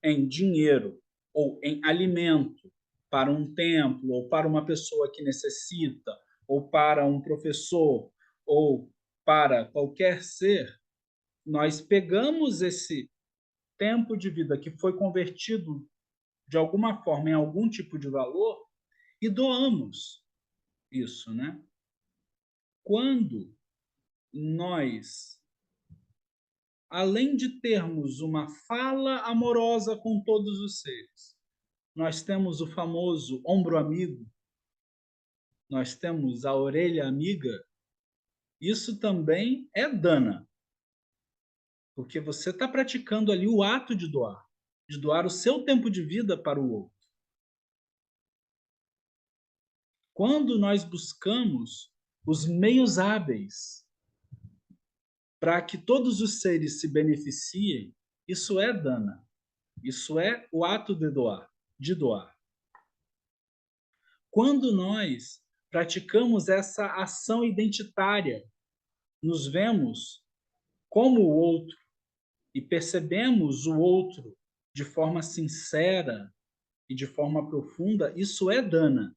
Speaker 1: em dinheiro ou em alimento para um templo ou para uma pessoa que necessita ou para um professor ou para qualquer ser, nós pegamos esse tempo de vida que foi convertido de alguma forma em algum tipo de valor e doamos isso, né? Quando nós, além de termos uma fala amorosa com todos os seres, nós temos o famoso ombro amigo, nós temos a orelha amiga, isso também é dana, porque você está praticando ali o ato de doar o seu tempo de vida para o outro. Quando nós buscamos os meios hábeis para que todos os seres se beneficiem, isso é dana. Isso é o ato de doar, de doar. Quando nós praticamos essa ação identitária, nos vemos como o outro e percebemos o outro de forma sincera e de forma profunda, isso é dana.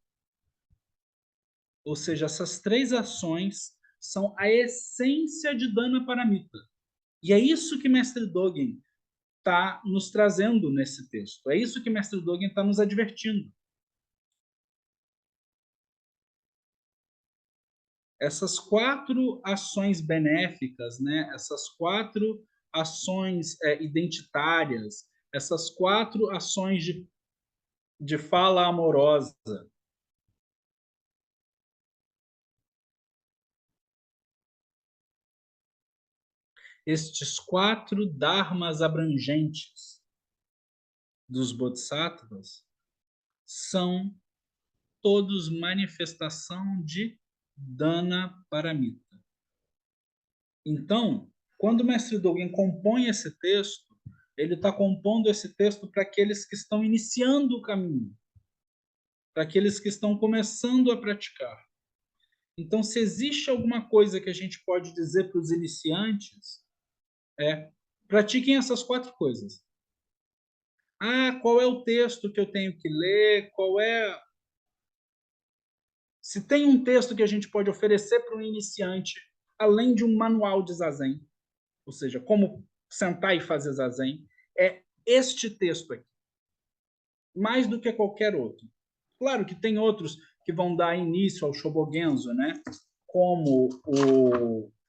Speaker 1: Ou seja, essas 3 ações são a essência de Dana Paramita. E é isso que Mestre Dogen está nos trazendo nesse texto. É isso que Mestre Dogen está nos advertindo. Essas 4 ações benéficas, né? Essas 4 ações identitárias, essas 4 ações de fala amorosa. Estes 4 dharmas abrangentes dos bodhisattvas são todos manifestação de Dana Paramita. Então, quando o mestre Dogen compõe esse texto, ele está compondo esse texto para aqueles que estão iniciando o caminho, para aqueles que estão começando a praticar. Então, se existe alguma coisa que a gente pode dizer para os iniciantes, pratiquem essas 4 coisas. Qual é o texto que eu tenho que ler? Se tem um texto que a gente pode oferecer para um iniciante, além de um manual de zazen, ou seja, como sentar e fazer zazen, é este texto aqui, mais do que qualquer outro. Claro que tem outros que vão dar início ao Shobogenzo, né? Como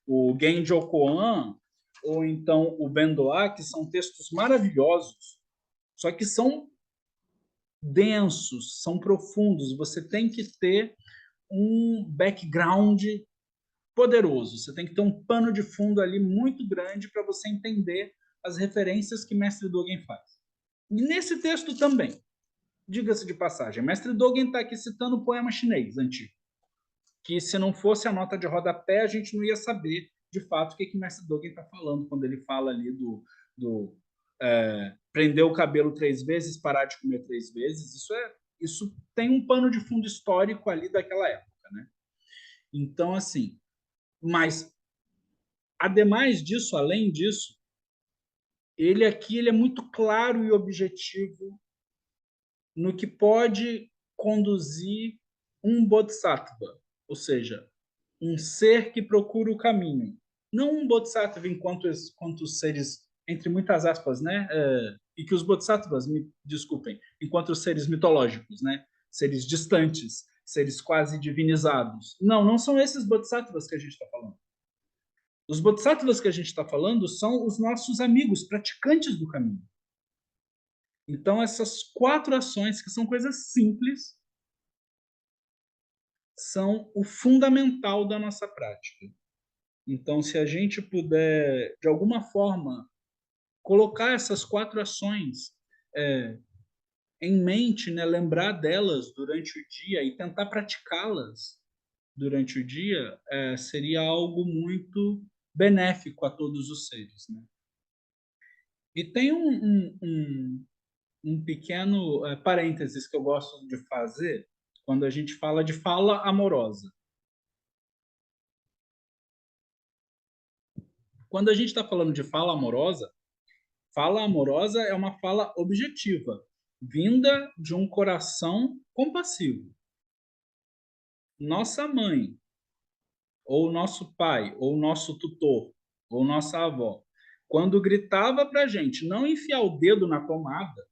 Speaker 1: o Genjo Koan, ou então o Bendoa, que são textos maravilhosos, só que são densos, são profundos. Você tem que ter um background poderoso. Você tem que ter um pano de fundo ali muito grande para você entender as referências que Mestre Dogen faz. E nesse texto também, diga-se de passagem, Mestre Dogen está aqui citando o poema chinês antigo, que se não fosse a nota de rodapé, a gente não ia saber de fato o que Mestre Dogen está falando quando ele fala ali do prender o cabelo 3 vezes, parar de comer 3 vezes. Isso tem um pano de fundo histórico ali daquela época, né? Então, assim, mas ademais disso, além disso, ele aqui ele é muito claro e objetivo no que pode conduzir um bodhisattva, ou seja, um ser que procura o caminho. Não um bodhisattva enquanto seres, entre muitas aspas, né? E que os bodhisattvas, me desculpem, enquanto seres mitológicos, né? Seres distantes, seres quase divinizados. Não são esses bodhisattvas que a gente está falando. Os bodhisattvas que a gente está falando são os nossos amigos, praticantes do caminho. Então, essas 4 ações, que são coisas simples, são o fundamental da nossa prática. Então, se a gente puder, de alguma forma, colocar essas 4 ações em mente, né, lembrar delas durante o dia e tentar praticá-las durante o dia, seria algo muito benéfico a todos os seres, né? E tem um pequeno parênteses que eu gosto de fazer quando a gente fala de fala amorosa. Quando a gente está falando de fala amorosa é uma fala objetiva, vinda de um coração compassivo. Nossa mãe, ou nosso pai, ou nosso tutor, ou nossa avó, quando gritava para a gente não enfiar o dedo na tomada,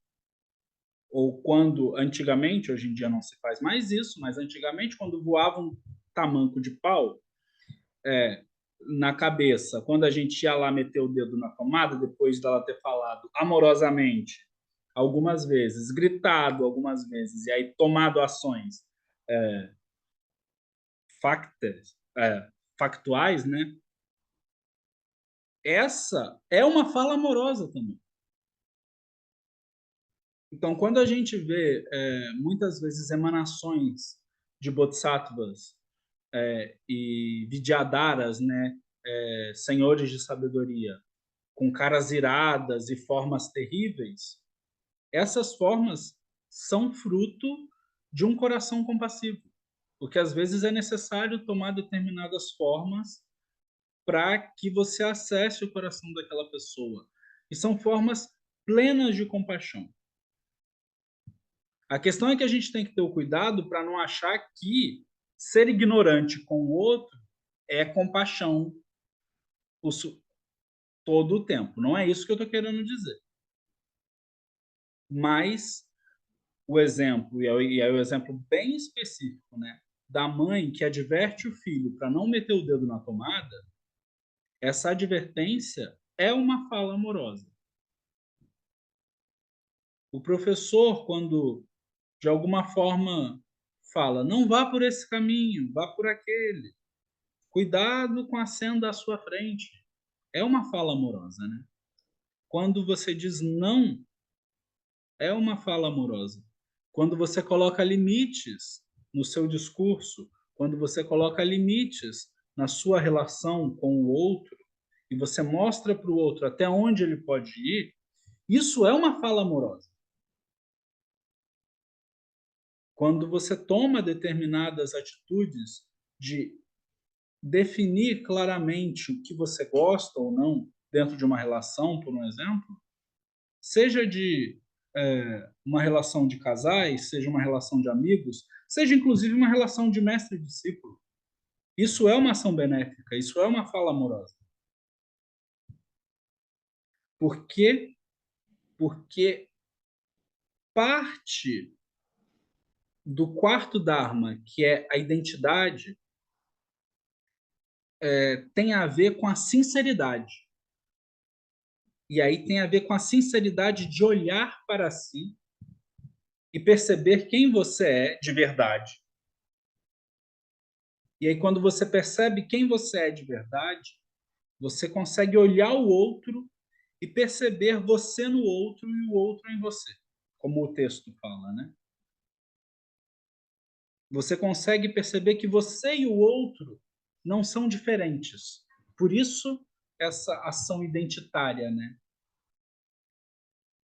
Speaker 1: ou quando antigamente, hoje em dia não se faz mais isso, mas antigamente quando voava um tamanco de pau na cabeça, quando a gente ia lá meter o dedo na tomada, depois dela ter falado amorosamente algumas vezes, gritado algumas vezes, e aí tomado ações factas, factuais, né? Essa é uma fala amorosa também. Então, quando a gente vê muitas vezes emanações de bodhisattvas e vidyadharas, né, senhores de sabedoria, com caras iradas e formas terríveis, essas formas são fruto de um coração compassivo, porque às vezes é necessário tomar determinadas formas para que você acesse o coração daquela pessoa. E são formas plenas de compaixão. A questão é que a gente tem que ter o cuidado para não achar que ser ignorante com o outro é compaixão todo o tempo. Não é isso que eu estou querendo dizer. Mas o exemplo, e é o exemplo bem específico, né, da mãe que adverte o filho para não meter o dedo na tomada, essa advertência é uma fala amorosa. O professor, quando de alguma forma fala, não vá por esse caminho, vá por aquele. Cuidado com a senda à sua frente. É uma fala amorosa, né? Quando você diz não, é uma fala amorosa. Quando você coloca limites no seu discurso, quando você coloca limites na sua relação com o outro, e você mostra para o outro até onde ele pode ir, isso é uma fala amorosa. Quando você toma determinadas atitudes de definir claramente o que você gosta ou não dentro de uma relação, por um exemplo, seja de uma relação de casais, seja uma relação de amigos, seja inclusive uma relação de mestre e discípulo. Isso é uma ação benéfica, isso é uma fala amorosa. Por quê? Porque parte do quarto Dharma, que é a identidade, tem a ver com a sinceridade. E aí tem a ver com a sinceridade de olhar para si e perceber quem você é de verdade. E aí, quando você percebe quem você é de verdade, você consegue olhar o outro e perceber você no outro e o outro em você, como o texto fala, né? Você consegue perceber que você e o outro não são diferentes. Por isso, essa ação identitária, né?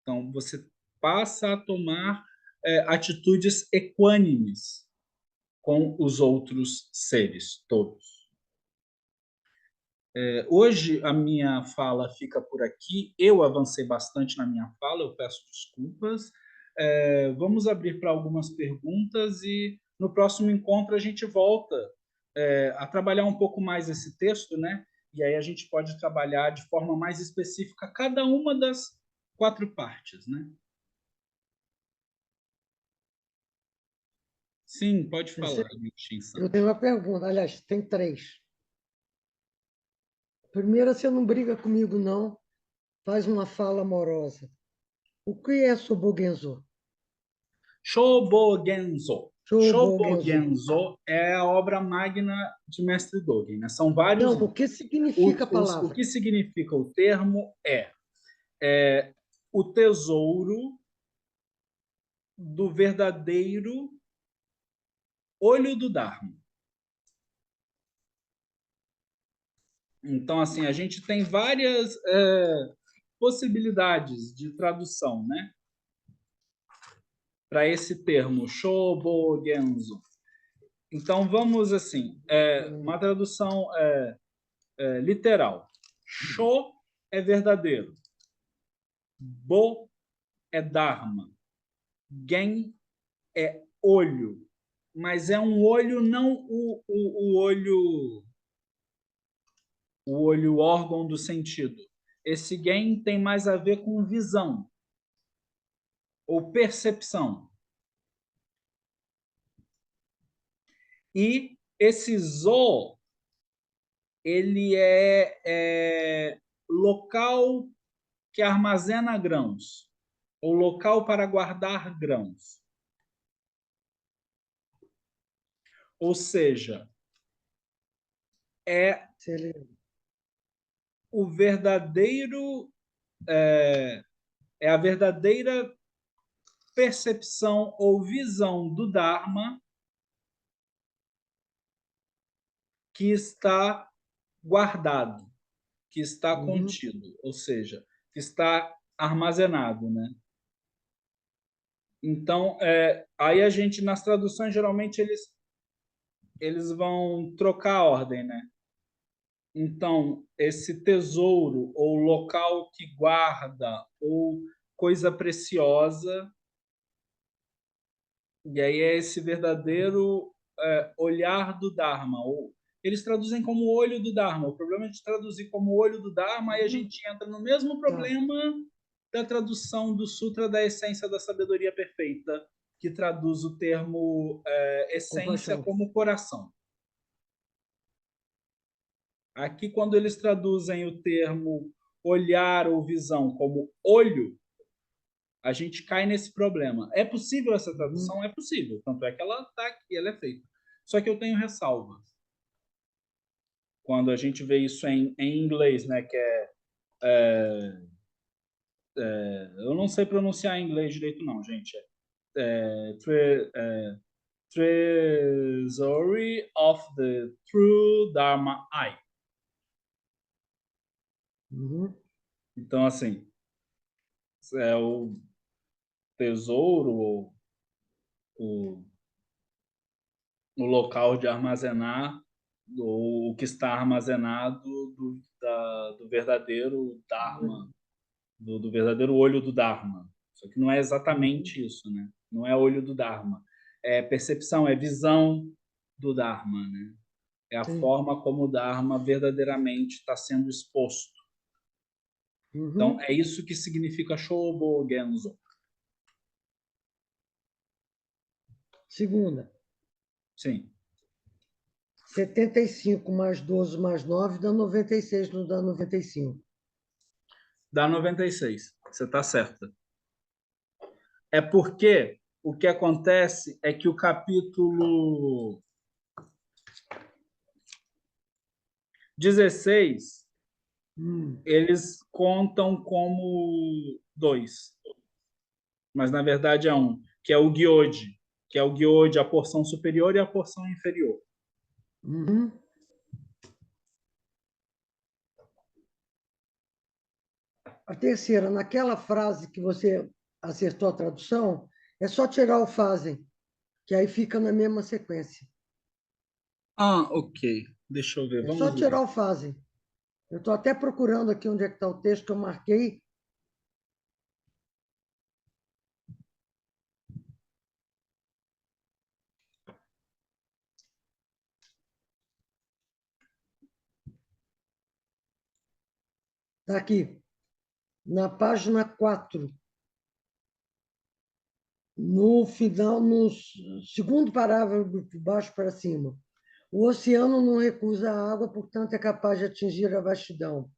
Speaker 1: Então, você passa a tomar atitudes equânimes com os outros seres, todos. Hoje a minha fala fica por aqui. Eu avancei bastante na minha fala, eu peço desculpas. Vamos abrir para algumas perguntas e no próximo encontro a gente volta a trabalhar um pouco mais esse texto, né? E aí a gente pode trabalhar de forma mais específica cada uma das 4 partes, né? Sim, pode falar,
Speaker 2: Eu
Speaker 1: Shin-san.
Speaker 2: tenho uma pergunta, aliás, tem 3. Primeiro, você não briga comigo, não. Faz uma fala amorosa. O que é Sobogenzo?
Speaker 1: Shobogenzo.
Speaker 2: Shobogenzo.
Speaker 1: Shobogenzo é a obra magna de Mestre Dogen, né? São vários
Speaker 2: Não, o
Speaker 1: livros.
Speaker 2: que significa a
Speaker 1: O
Speaker 2: palavra?
Speaker 1: que significa o termo é o tesouro do verdadeiro olho do Dharma. Então, assim, a gente tem várias possibilidades de tradução, né? Para esse termo, Shobogenzo. Então, vamos assim, uma tradução literal. Sho é verdadeiro. Bo é Dharma. Gen é olho. Mas é um olho, não o olho órgão do sentido. Esse gen tem mais a ver com visão ou percepção. E esse zo, ele é local que armazena grãos, ou local para guardar grãos. Ou seja, é o verdadeiro é a verdadeira percepção ou visão do Dharma que está guardado, que está contido, ou seja, que está armazenado, né? Então, aí a gente nas traduções geralmente eles vão trocar a ordem, né? Então, esse tesouro ou local que guarda ou coisa preciosa, e aí é esse verdadeiro olhar do Dharma. Ou, eles traduzem como olho do Dharma. O problema é de traduzir como olho do Dharma, aí a gente entra no mesmo problema da tradução do Sutra da Essência da Sabedoria Perfeita, que traduz o termo essência
Speaker 2: Compaixão.
Speaker 1: como coração. Aqui, quando eles traduzem o termo olhar ou visão como olho, a gente cai nesse problema. É possível essa
Speaker 2: uhum,
Speaker 1: tradução? É possível. Tanto é que ela está aqui, ela é feita. Só que eu tenho ressalvas. Quando a gente vê isso em inglês, né, que eu não sei pronunciar em inglês direito não, gente. Treasury of the True Dharma Eye.
Speaker 2: uhum,
Speaker 1: Então, assim, é o tesouro, o, o local de armazenar, ou o que está armazenado do verdadeiro Dharma,
Speaker 2: uhum,
Speaker 1: do verdadeiro olho do Dharma. Só que não é
Speaker 2: uhum.
Speaker 1: exatamente isso, né? Não é olho do Dharma. É percepção, é visão do Dharma, né? É a
Speaker 2: Sim.
Speaker 1: forma como o Dharma verdadeiramente está sendo exposto. Então,
Speaker 2: Uhum.
Speaker 1: é isso que significa Shobo Genzo.
Speaker 2: Segunda,
Speaker 1: Sim,
Speaker 2: 75 mais 12 mais 9 dá 96, não dá 95.
Speaker 1: dá 96. Você está certa. É porque o que acontece é que o capítulo 16
Speaker 2: Hum,
Speaker 1: eles contam como dois, mas na verdade é um, que é o Gyodi, que é o Gyodi, a porção superior e a porção inferior.
Speaker 2: uhum. A terceira, naquela frase que você acertou a tradução, é só tirar o fazem, que aí fica na mesma sequência.
Speaker 1: Ah, ok. Deixa eu ver,
Speaker 2: É só
Speaker 1: vamos ver.
Speaker 2: tirar o fazem. Eu estou até procurando aqui onde é que está o texto que eu marquei. Está aqui, na página 4, no final, no segundo parágrafo de baixo para cima. O oceano não recusa a água, portanto, é capaz de atingir a vastidão.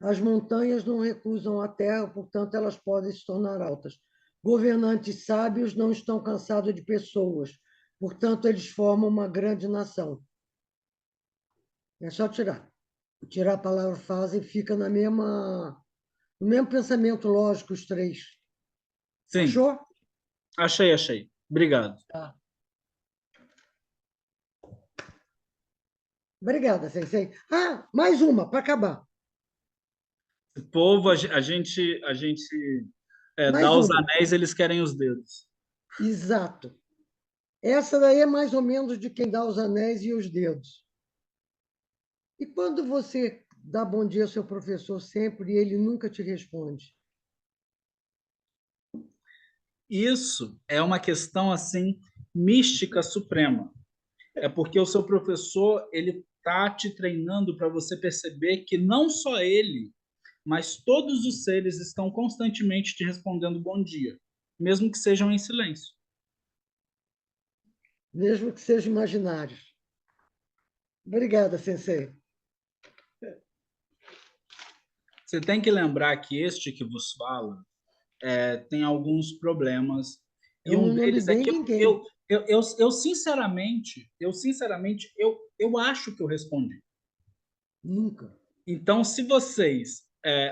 Speaker 2: As montanhas não recusam a terra, portanto, elas podem se tornar altas. Governantes sábios não estão cansados de pessoas, portanto, eles formam uma grande nação. É só tirar. Tirar a palavra fase fica no mesmo pensamento lógico, os três.
Speaker 1: Sim,
Speaker 2: Achou?
Speaker 1: achei, achei. Obrigado.
Speaker 2: Tá. Obrigada, Sensei. Ah, mais uma, para acabar.
Speaker 1: O povo, a gente dá
Speaker 2: Mais
Speaker 1: os
Speaker 2: uma.
Speaker 1: anéis, eles querem os dedos.
Speaker 2: Exato. Essa daí é mais ou menos de quem dá os anéis e os dedos. E quando você dá bom dia ao seu professor sempre e ele nunca te responde?
Speaker 1: Isso é uma questão assim mística suprema. É porque o seu professor ele tá te treinando para você perceber que não só ele, mas todos os seres estão constantemente te respondendo bom dia, mesmo que sejam em silêncio.
Speaker 2: Mesmo que sejam imaginários. Obrigada, Sensei.
Speaker 1: Você tem que lembrar que este que vos fala tem alguns problemas e
Speaker 2: Eu
Speaker 1: um
Speaker 2: não
Speaker 1: deles é
Speaker 2: nomeei
Speaker 1: que
Speaker 2: ninguém.
Speaker 1: eu acho que eu respondi.
Speaker 2: Nunca.
Speaker 1: Então, se vocês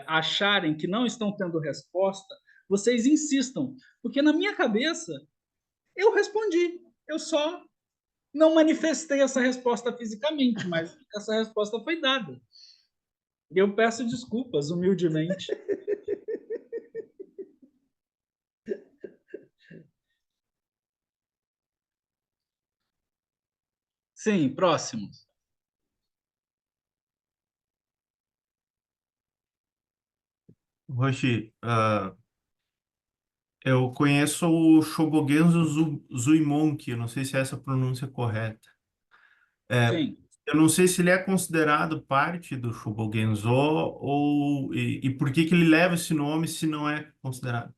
Speaker 1: acharem que não estão tendo resposta, vocês insistam, porque na minha cabeça eu respondi. Eu só não manifestei essa resposta fisicamente, mas essa resposta foi dada. E eu peço desculpas humildemente. Sim, próximo.
Speaker 3: Roshi, eu conheço o Shobogenzo Zuimonki, eu não sei se é essa a pronúncia correta.
Speaker 1: Sim.
Speaker 3: Eu não sei se ele é considerado parte do Shobogenzo e por que que ele leva esse nome se não é considerado.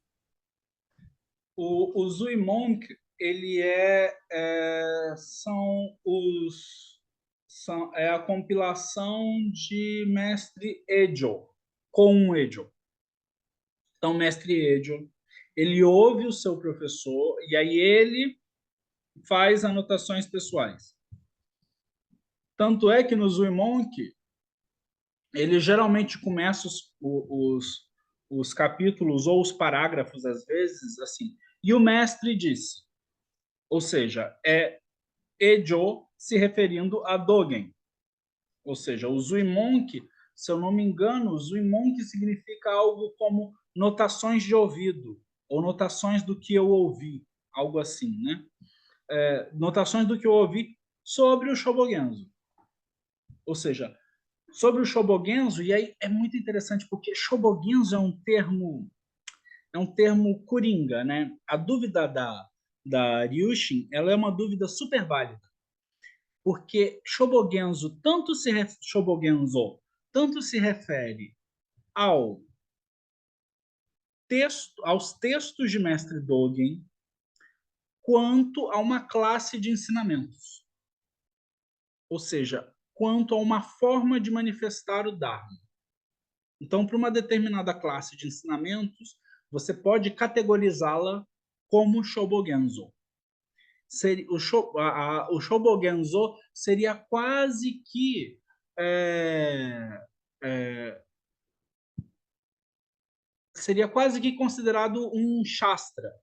Speaker 1: O Zuimonk, ele é a compilação de Mestre Ejo, com Ejo. Então, Mestre Ejo, ele ouve o seu professor e aí ele faz anotações pessoais. Tanto é que no Zuimonk, ele geralmente começa os capítulos ou os parágrafos, às vezes, assim, e o mestre disse, ou seja, é Ejo se referindo a Dogen, ou seja, o Zuimonk, se eu não me engano, o Zuimonk significa algo como notações de ouvido, ou notações do que eu ouvi, algo assim, né? Notações do que eu ouvi sobre o Shobogenzo. Ou seja, sobre o Shobogenzo, e aí é muito interessante porque Shobogenzo é um termo coringa, né? A dúvida da Ryushin, ela é uma dúvida super válida, porque Shobogenzo tanto se refere ao aos textos de Mestre Dogen, quanto a uma classe de ensinamentos. Ou seja, quanto a uma forma de manifestar o Dharma. Então, para uma determinada classe de ensinamentos, você pode categorizá-la como Shobogenzo. O Shobogenzo seria quase que seria quase que considerado um Shastra.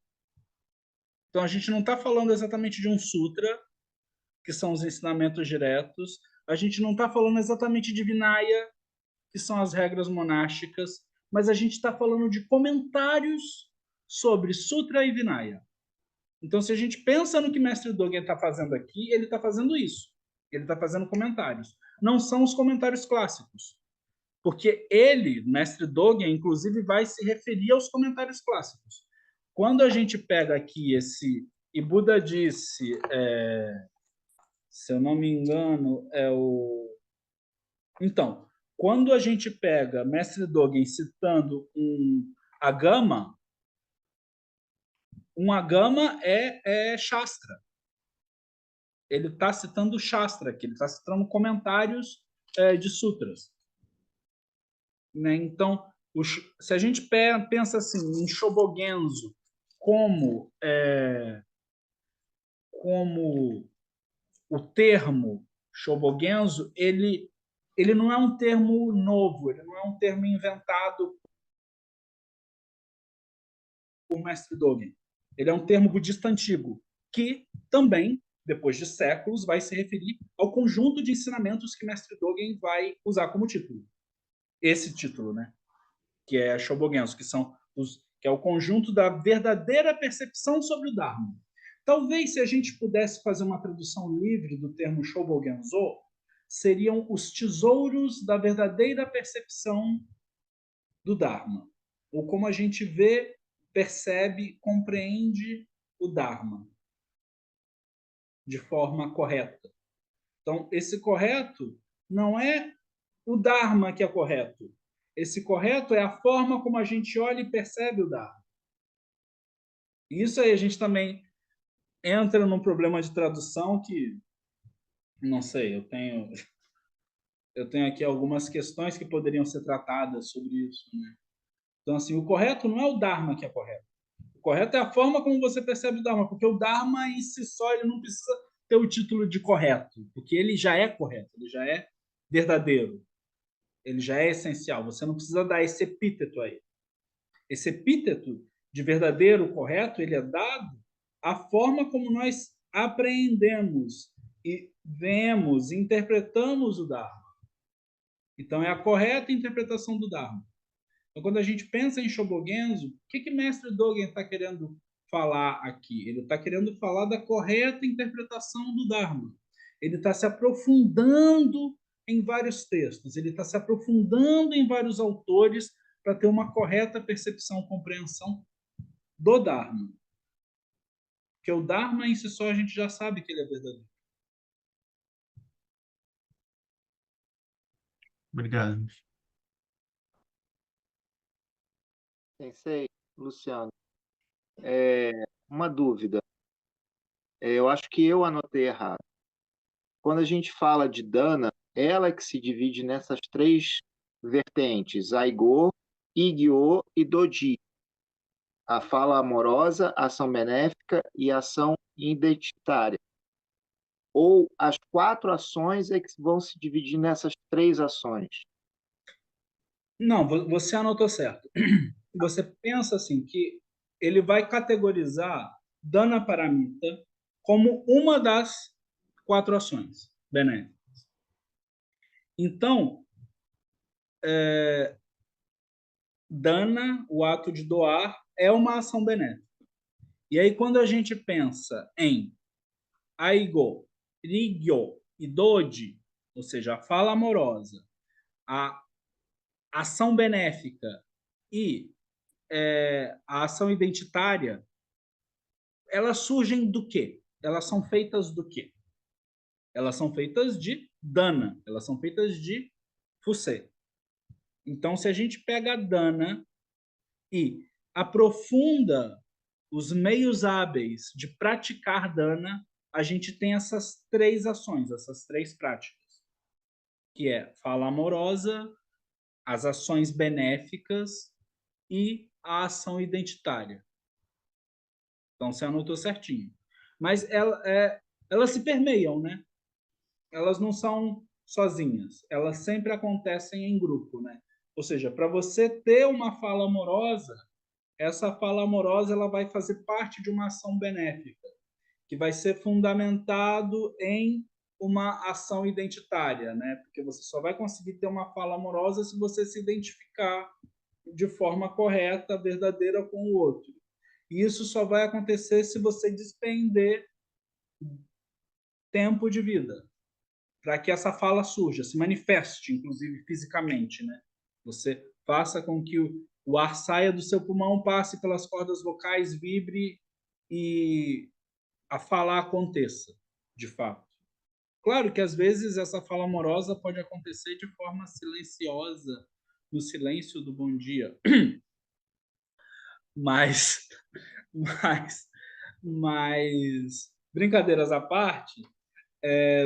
Speaker 1: Então, a gente não está falando exatamente de um sutra, que são os ensinamentos diretos. A gente não está falando exatamente de Vinaya, que são as regras monásticas, mas a gente está falando de comentários sobre Sutra e Vinaya. Então, se a gente pensa no que Mestre Dogen está fazendo aqui, ele está fazendo isso. Ele está fazendo comentários. Não são os comentários clássicos, porque ele, Mestre Dogen, inclusive, vai se referir aos comentários clássicos. Quando a gente pega aqui esse... E Buda disse, se eu não me engano, é o... Então, quando a gente pega Mestre Dogen citando um Agama é Shastra. Ele está citando Shastra aqui, ele está citando comentários de sutras. Né? Então, se a gente pensa assim, em Shobogenzo como o termo Shobogenzo, ele não é um termo novo, ele não é um termo inventado por Mestre Dogen. Ele é um termo budista antigo, que também, depois de séculos, vai se referir ao conjunto de ensinamentos que Mestre Dogen vai usar como título. Esse título, né? Que é Shobogenzo, que é o conjunto da verdadeira percepção sobre o Dharma. Talvez, se a gente pudesse fazer uma tradução livre do termo Shobogenzo, seriam os tesouros da verdadeira percepção do Dharma, ou como a gente vê, percebe, compreende o Dharma de forma correta. Então, esse correto não é o Dharma que é correto. Esse correto é a forma como a gente olha e percebe o Dharma. E isso aí a gente também entra num problema de tradução que, não sei, eu tenho aqui algumas questões que poderiam ser tratadas sobre isso, né? Então, assim, o correto não é o Dharma que é correto. O correto é a forma como você percebe o Dharma, porque o Dharma em si só ele não precisa ter o título de correto, porque ele já é correto, ele já é verdadeiro, ele já é essencial. Você não precisa dar esse epíteto aí. Esse epíteto de verdadeiro, correto, ele é dado à forma como nós apreendemos e vemos, interpretamos o Dharma. Então, é a correta interpretação do Dharma. Então, quando a gente pensa em Shobogenzo, o que Mestre Dogen está querendo falar aqui? Ele está querendo falar da correta interpretação do Dharma. Ele está se aprofundando em vários textos, ele está se aprofundando em vários autores para ter uma correta percepção, compreensão do Dharma. Porque o Dharma em si só a gente já sabe que ele é verdadeiro.
Speaker 3: Obrigado.
Speaker 4: Sensei, Luciano, uma dúvida. Eu acho que eu anotei errado. Quando a gente fala de Dana, ela é que se divide nessas três vertentes, Aigo, Igyo e Doji. a fala amorosa, a ação benéfica e a ação identitária. Ou as 4 ações é que vão se dividir nessas 3 ações?
Speaker 1: Não, você anotou certo. Você pensa assim que ele vai categorizar dana paramita como uma das 4 ações benéficas. Então, dana, o ato de doar, é uma ação benéfica. E aí, quando a gente pensa em aigo, rigyo e doji, ou seja, a fala amorosa, a ação benéfica e a ação identitária, elas surgem do quê? Elas são feitas do quê? Elas são feitas de dana, elas são feitas de fusê. Então, se a gente pega a dana e aprofunda os meios hábeis de praticar dana, a gente tem essas 3 ações, essas 3 práticas, que é fala amorosa, as ações benéficas e a ação identitária. Então, você anotou certinho. Mas elas se permeiam, né? Elas não são sozinhas. Elas sempre acontecem em grupo, né? Ou seja, para você ter uma fala amorosa, essa fala amorosa ela vai fazer parte de uma ação benéfica, que vai ser fundamentado em uma ação identitária, né? Porque você só vai conseguir ter uma fala amorosa se você se identificar de forma correta, verdadeira com o outro. E isso só vai acontecer se você despender tempo de vida para que essa fala surja, se manifeste, inclusive fisicamente, né? Você faça com que o ar saia do seu pulmão, passe pelas cordas vocais, vibre e a fala aconteça, de fato. Claro que às vezes essa fala amorosa pode acontecer de forma silenciosa, no silêncio do bom dia. Mas, mas, mas brincadeiras à parte,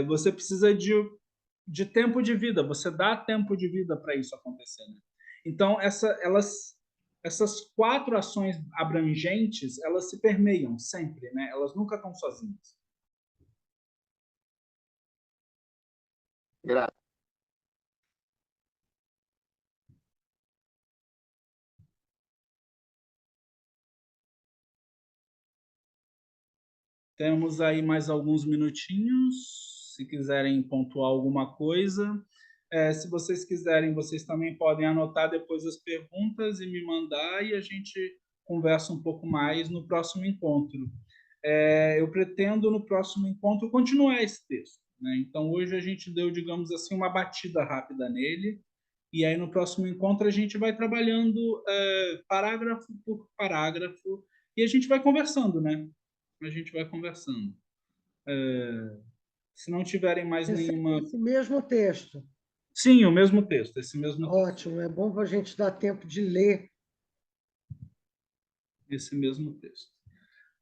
Speaker 1: você precisa de tempo de vida, você dá tempo de vida para isso acontecer. Né? Então, essas 4 ações abrangentes, elas se permeiam sempre, né? Elas nunca estão sozinhas.
Speaker 4: Grato.
Speaker 1: Temos aí mais alguns minutinhos, se quiserem pontuar alguma coisa. Se vocês quiserem, vocês também podem anotar depois as perguntas e me mandar e a gente conversa um pouco mais no próximo encontro. Eu pretendo, no próximo encontro, continuar esse texto. Né? Então, hoje a gente deu, digamos assim, uma batida rápida nele, e aí no próximo encontro a gente vai trabalhando parágrafo por parágrafo, e a gente vai conversando, né? A gente vai conversando. Se não tiverem mais nenhuma...
Speaker 2: Esse mesmo texto.
Speaker 1: Sim, o mesmo texto, esse mesmo texto.
Speaker 2: Ótimo, é bom para a gente dar tempo de ler.
Speaker 1: Esse mesmo texto.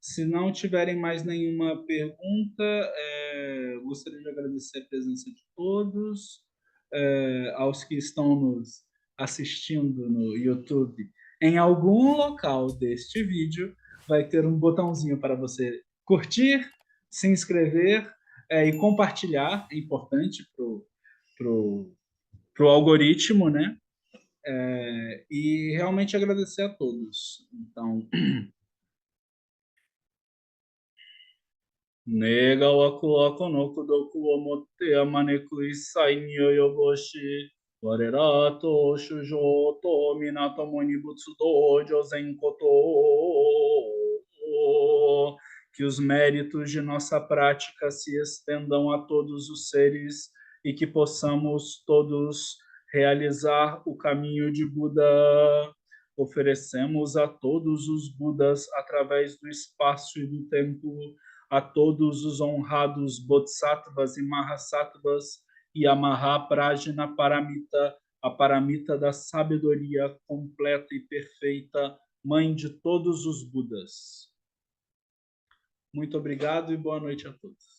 Speaker 1: Se não tiverem mais nenhuma pergunta, gostaria de agradecer a presença de todos, aos que estão nos assistindo no YouTube. Em algum local deste vídeo vai ter um botãozinho para você curtir, se inscrever e compartilhar, é importante pro algoritmo, né? E realmente agradecer a todos. Então, Nega waku wako no kudoku wo motte amaneku issai nioi o boshi. Warera to shujou to minato mo ni butsudo jozen koto. Que os méritos de nossa prática se estendam a todos os seres e que possamos todos realizar o caminho de Buda. Oferecemos a todos os Budas através do espaço e do tempo, a todos os honrados Bodhisattvas e Mahasattvas e a Mahaprajna Paramita, a Paramita da sabedoria completa e perfeita, mãe de todos os Budas. Muito obrigado e boa noite a todos.